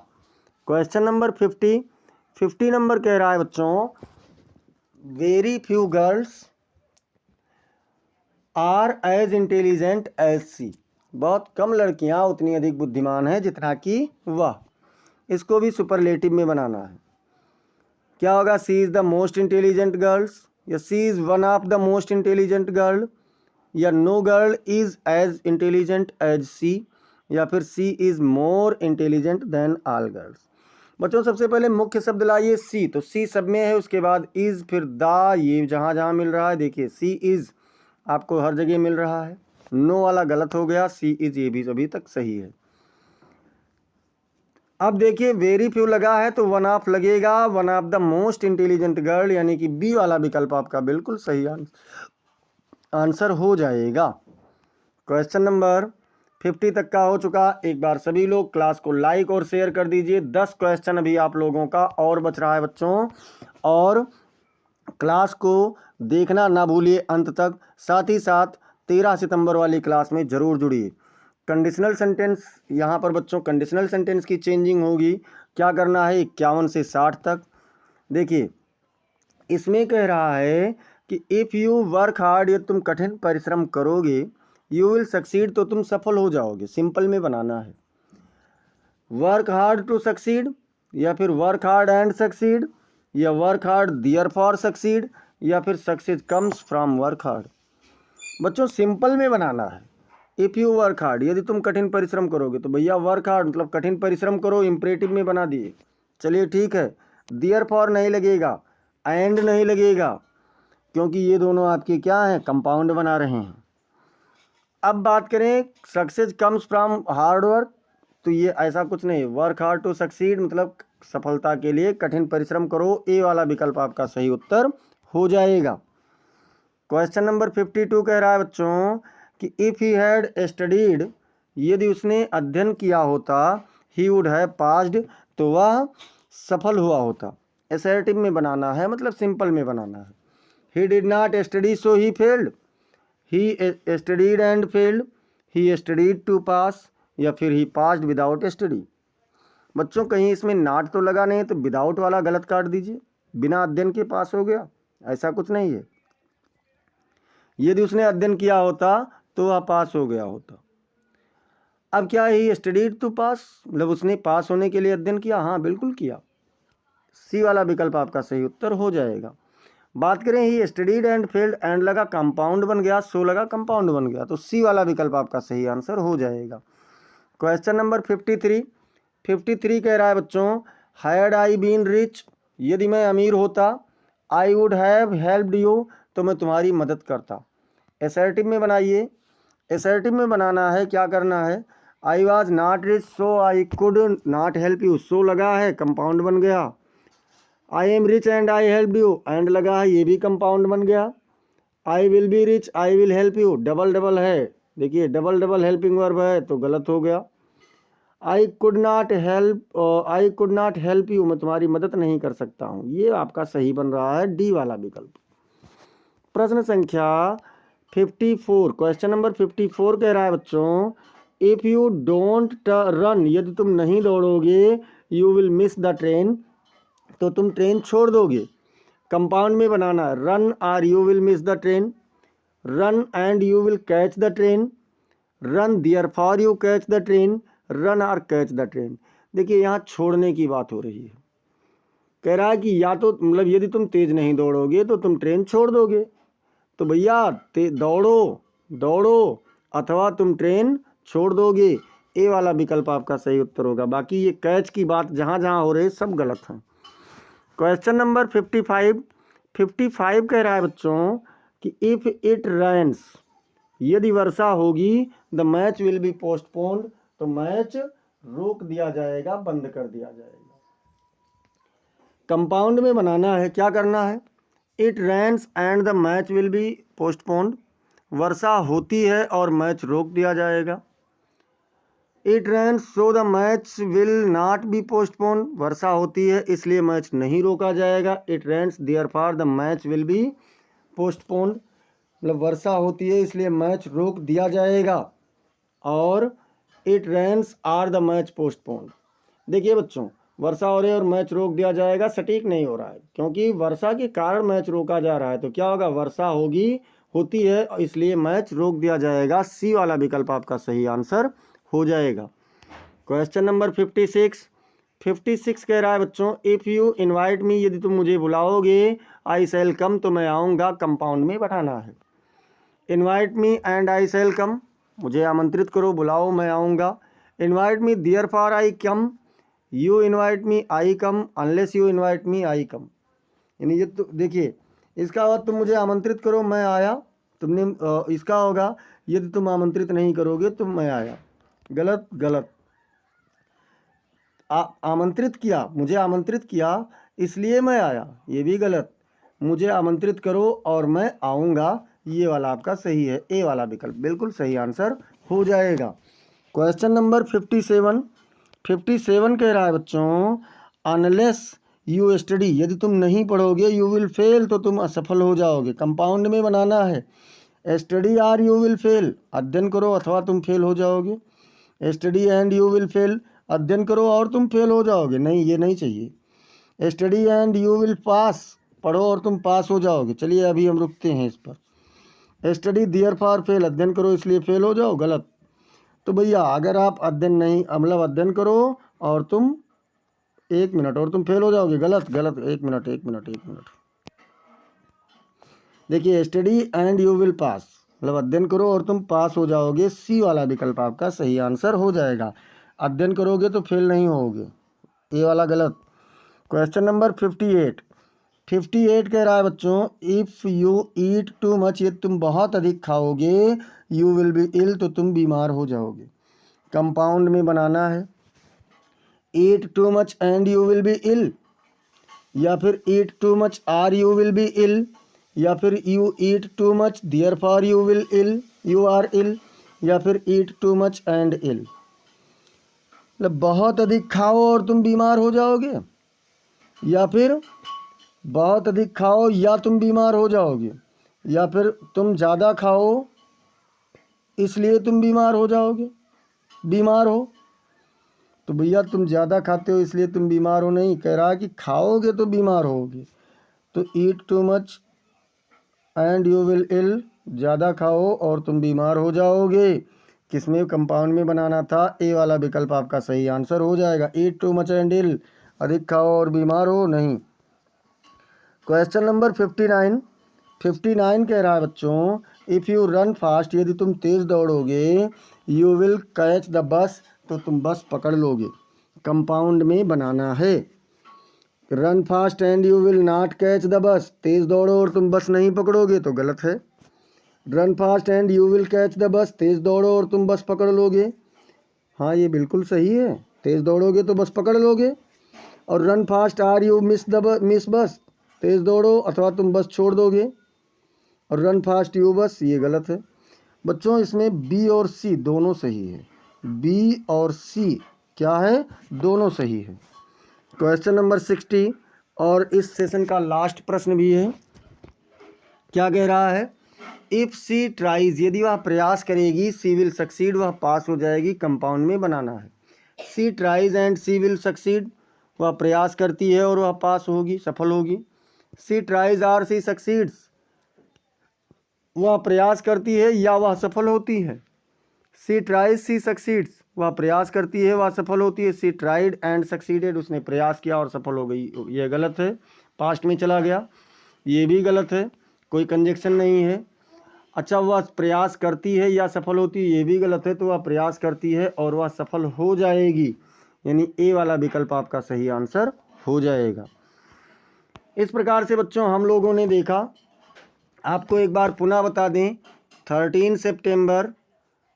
क्वेश्चन नंबर 50 नंबर कह रहा है बच्चों, very few girls are as intelligent as she, बहुत कम लड़कियां उतनी अधिक बुद्धिमान हैं जितना कि वह। इसको भी सुपरलेटिव में बनाना है। क्या होगा, she is the most intelligent girls, या she is one of the most intelligent girl, या no girl is as intelligent as she, या फिर she is more intelligent than all girls. बच्चों सबसे पहले मुख्य शब्द लाइए सी, तो सी सब में है, उसके बाद इज़, फिर दा, ये जहाँ जहाँ मिल रहा है देखिए सी इज़ आपको हर जगह मिल रहा है। नो वाला गलत हो गया, सी इज़ ये भी अभी तक सही है। अब देखिए वेरी फ्यू लगा है तो वन ऑफ लगेगा, one of the most intelligent girl, यानी कि बी वाला विकल्प आपका बिल्कुल सही आंसर हो जाएगा। क्वेश्चन नंबर 50 तक का हो चुका। एक बार सभी लोग क्लास को लाइक और शेयर कर दीजिए। 10 क्वेश्चन अभी आप लोगों का और बच रहा है बच्चों, और क्लास को देखना ना भूलिए अंत तक। साथ ही साथ 13 सितंबर वाली क्लास में ज़रूर जुड़िए। कंडीशनल सेंटेंस यहाँ पर बच्चों कंडीशनल सेंटेंस की चेंजिंग होगी। क्या करना है, 51 से 60 तक। देखिए इसमें कह रहा है कि इफ़ यू वर्क हार्ड, यदि तुम कठिन परिश्रम करोगे, यू विल सक्सीड, तो तुम सफल हो जाओगे। सिंपल में बनाना है, वर्क हार्ड टू सक्सीड, या फिर वर्क हार्ड एंड सक्सीड, या work hard therefore succeed, या फिर success comes from work hard. बच्चों सिंपल में बनाना है। इफ़ यू वर्क हार्ड, यदि तुम कठिन परिश्रम करोगे, तो भैया वर्क हार्ड मतलब कठिन परिश्रम करो, इम्परेटिव में बना दिए। चलिए ठीक है, देयर फॉर नहीं लगेगा, एंड नहीं लगेगा, क्योंकि ये दोनों आपके क्या हैं, कंपाउंड बना रहे हैं। अब बात करें success comes from hard work, तो ये ऐसा कुछ नहीं, वर्क हार्ड टू सक्सीड मतलब सफलता के लिए कठिन परिश्रम करो, ए वाला विकल्प आपका सही उत्तर हो जाएगा। क्वेश्चन नंबर 52 कह रहा है बच्चों कि इफ़ ही हैड स्टडीड, यदि उसने अध्ययन किया होता, ही वुड हैव पास्ड, तो वह सफल हुआ होता। असर्टिव में बनाना है, मतलब सिंपल में बनाना है। He did not study so he failed, he studied and failed, he studied to pass, या फिर ही पास्ड विदाउट स्टडी। बच्चों कहीं इसमें नाट तो लगा नहीं, तो विदाउट वाला गलत काट दीजिए, बिना अध्ययन के पास हो गया, ऐसा कुछ नहीं है। यदि उसने अध्ययन किया होता तो वह पास हो गया होता। अब क्या ही स्टडीड टू पास, मतलब उसने पास होने के लिए अध्ययन किया, हाँ बिल्कुल किया, सी वाला विकल्प आपका सही उत्तर हो जाएगा। बात करें ही स्टडीड एंड फेल्ड, एंड लगा कंपाउंड बन गया, सो लगा कंपाउंड बन गया, तो सी वाला विकल्प आपका सही आंसर हो जाएगा। क्वेश्चन नंबर 53 कह रहा है बच्चों, हैड आई बीन रिच, यदि मैं अमीर होता, I would have helped you, तो मैं तुम्हारी मदद करता। असर्टिव में बनाइए, असर्टिव में बनाना है, क्या करना है, I was not rich so I could not help you, so लगा है कंपाउंड बन गया। I am rich and I help you, and लगा है, ये भी कंपाउंड बन गया। I will be rich I will help you, double double है, देखिए डबल डबल हेल्पिंग वर्ब है तो गलत हो गया। आई कुड नॉट हेल्प यू, मैं तुम्हारी मदद नहीं कर सकता हूँ, ये आपका सही बन रहा है, डी वाला विकल्प। प्रश्न संख्या 54, क्वेश्चन नंबर 54 कह रहा है बच्चों, इफ यू डोंट रन, यदि तुम नहीं दौड़ोगे, you will miss the train, तो तुम ट्रेन छोड़ दोगे। कंपाउंड में बनाना, run or you will miss the train, run and you will catch the train, run therefore you catch the train, run or catch the train. देखिए यहाँ छोड़ने की बात हो रही है, कह रहा है कि या तो मतलब यदि तुम तेज नहीं दौड़ोगे तो तुम ट्रेन छोड़ दोगे, तो भैया दौड़ो अथवा तुम ट्रेन छोड़ दोगे, ए वाला विकल्प आपका सही उत्तर होगा। बाकी ये कैच की बात जहाँ जहाँ हो रही है सब गलत है। क्वेश्चन नंबर 55 कह रहा है बच्चों कि इफ़ इट रेन्स, यदि वर्षा होगी, the match will be postponed, तो मैच रोक दिया जाएगा, बंद कर दिया जाएगा। कंपाउंड में बनाना है, क्या करना है, it rains and the match will be postponed, वर्षा होती है और मैच रोक दिया जाएगा। It rains so the match will not be postpone, वर्षा होती है इसलिए मैच नहीं रोका जाएगा। It rains therefore the match will be postponed, मतलब वर्षा होती है इसलिए मैच रोक दिया जाएगा। और it rains or the match postponed, देखिए बच्चों वर्षा हो रही है और मैच रोक दिया जाएगा, सटीक नहीं हो रहा है, क्योंकि वर्षा के कारण मैच रोका जा रहा है, तो क्या होगा, वर्षा होती है इसलिए मैच रोक दिया जाएगा। सी वाला विकल्प आपका सही आंसर हो जाएगा। क्वेश्चन नंबर 56 कह रहा है बच्चों, इफ़ यू इनवाइट मी, यदि तुम मुझे बुलाओगे, आई शैल कम, तो मैं आऊँगा, कंपाउंड में बनाना है। इनवाइट मी एंड आई शैल कम, मुझे आमंत्रित करो, बुलाओ, मैं आऊँगा। Invite me therefore I come, you invite me I come, unless you invite me I come. यानी ये तो देखिए इसका बाद तुम मुझे आमंत्रित करो मैं आया, तुमने इसका होगा यदि तुम आमंत्रित नहीं करोगे तो मैं आया, गलत। आमंत्रित किया, मुझे आमंत्रित किया इसलिए मैं आया, ये भी गलत। मुझे आमंत्रित करो और मैं आऊँगा, ये वाला आपका सही है, ए वाला विकल्प बिल्कुल सही आंसर हो जाएगा। क्वेश्चन नंबर 57 कह रहा है बच्चों, अनलेस यू स्टडी, यदि तुम नहीं पढ़ोगे, यू विल फेल, तो तुम असफल हो जाओगे। कंपाउंड में बनाना है, study or you will fail, अध्ययन करो अथवा तुम फेल हो जाओगे। Study and you will fail, अध्ययन करो और तुम फेल हो जाओगे, नहीं ये नहीं चाहिए। Study and you will pass, पढ़ो और तुम पास हो जाओगे। चलिए अभी हम रुकते हैं इस पर। स्टडी देयरफॉर फेल, अध्ययन करो इसलिए फेल हो जाओ, गलत। तो भैया अगर आप अध्ययन करो और तुम 1 मिनट और तुम फेल हो जाओगे, गलत। 1 मिनट। देखिए study and you will pass, मतलब अध्ययन करो और तुम पास हो जाओगे, सी वाला विकल्प आपका सही आंसर हो जाएगा। अध्ययन करोगे तो फेल नहीं होगे, ये वाला गलत। क्वेश्चन नंबर 58 58 कह रहा है बच्चों, if you eat too much, ये तुम बहुत अधिक खाओगे, यू विल बी इल, तो तुम बीमार हो जाओगे। कंपाउंड में बनाना है, eat too much and you will be ill, या फिर eat too much or you will be ill, या फिर you eat too much therefore you will ill, you are ill, या फिर eat too much and ill. मतलब बहुत अधिक खाओ और तुम बीमार हो जाओगे, या फिर बहुत अधिक खाओ या तुम बीमार हो जाओगे, या फिर तुम ज़्यादा खाओ इसलिए तुम बीमार हो जाओगे, बीमार हो। तो भैया तुम ज़्यादा खाते हो इसलिए तुम बीमार हो नहीं, कह रहा है कि खाओगे तो बीमार होगे। तो eat too much and you will ill, ज़्यादा खाओ और तुम बीमार हो जाओगे। किसमें, कंपाउंड में बनाना था, ए वाला विकल्प आपका सही आंसर हो जाएगा। ईट टू मच एंड इल, अधिक खाओ और बीमार हो नहीं। क्वेश्चन नंबर 59 कह रहा है बच्चों, इफ़ यू रन फास्ट, यदि तुम तेज़ दौड़ोगे, you will catch the bus, तो तुम बस पकड़ लोगे। कंपाउंड में बनाना है। Run fast and you will not catch the बस, तेज़ दौड़ो और तुम बस नहीं पकड़ोगे तो गलत है। Run fast and you will catch the बस, तेज़ दौड़ो और तुम बस पकड़ लोगे, हाँ ये बिल्कुल सही है, तेज़ दौड़ोगे तो बस पकड़ लोगे। और run fast or you miss bus, तेज़ दौड़ो अथवा तुम बस छोड़ दोगे। और रन फास्ट यू बस, ये गलत है बच्चों। इसमें बी और सी दोनों सही है, बी और सी क्या है, दोनों सही है। क्वेश्चन नंबर 60 और इस सेशन का लास्ट प्रश्न भी है। क्या कह रहा है, इफ़ सी ट्राइज, यदि वह प्रयास करेगी, सी विल सक्सीड, वह पास हो जाएगी। कंपाउंड में बनाना है। She tries and she will succeed, वह प्रयास करती है और वह पास होगी, सफल होगी। सी ट्राइज आर सी सक्सीड्स, वह प्रयास करती है या वह सफल होती है। सी ट्राइज सी सक्सीड्स, वह प्रयास करती है वह सफल होती है। सी ट्राइड एंड सक्सीडेड, उसने प्रयास किया और सफल हो गई, यह गलत है, पास्ट में चला गया, ये भी गलत है, कोई कंजक्शन नहीं है। अच्छा, वह प्रयास करती है या सफल होती है, ये भी गलत है, तो वह प्रयास करती है और वह सफल हो जाएगी, यानी ए वाला विकल्प आपका सही आंसर हो जाएगा। इस प्रकार से बच्चों हम लोगों ने देखा, आपको एक बार पुनः बता दें, 13 सितंबर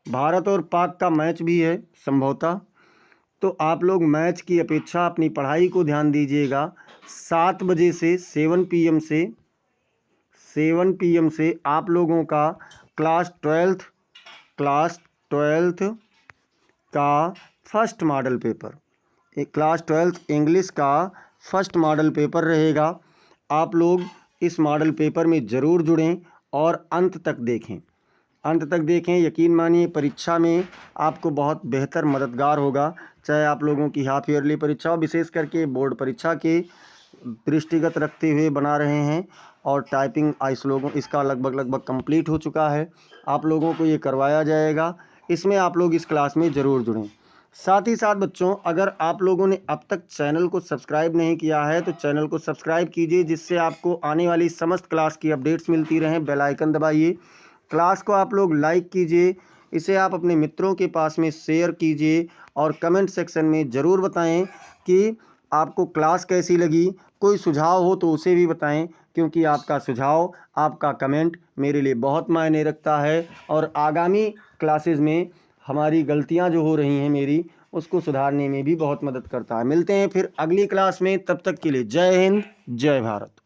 भारत और पाक का मैच भी है संभवतः, तो आप लोग मैच की अपेक्षा अपनी पढ़ाई को ध्यान दीजिएगा। 7 बजे से 7 PM से आप लोगों का क्लास 12th का first model paper, class 12th English का फर्स्ट मॉडल पेपर रहेगा। आप लोग इस मॉडल पेपर में ज़रूर जुड़ें और अंत तक देखें, यकीन मानिए परीक्षा में आपको बहुत बेहतर मददगार होगा। चाहे आप लोगों की हाफ ईयरली परीक्षा हो, विशेष करके बोर्ड परीक्षा के दृष्टिगत रखते हुए बना रहे हैं, और टाइपिंग इसका लगभग कंप्लीट हो चुका है। आप लोगों को ये करवाया जाएगा, इसमें आप लोग इस क्लास में ज़रूर जुड़ें। साथ ही साथ बच्चों, अगर आप लोगों ने अब तक चैनल को सब्सक्राइब नहीं किया है तो चैनल को सब्सक्राइब कीजिए, जिससे आपको आने वाली समस्त क्लास की अपडेट्स मिलती रहें। बेल आइकन दबाइए, क्लास को आप लोग लाइक कीजिए, इसे आप अपने मित्रों के पास में शेयर कीजिए, और कमेंट सेक्शन में ज़रूर बताएं कि आपको क्लास कैसी लगी। कोई सुझाव हो तो उसे भी बताएं, क्योंकि आपका सुझाव, आपका कमेंट मेरे लिए बहुत मायने रखता है, और आगामी क्लासेस में हमारी गलतियां जो हो रही हैं मेरी, उसको सुधारने में भी बहुत मदद करता है। मिलते हैं फिर अगली क्लास में, तब तक के लिए जय हिंद, जय भारत।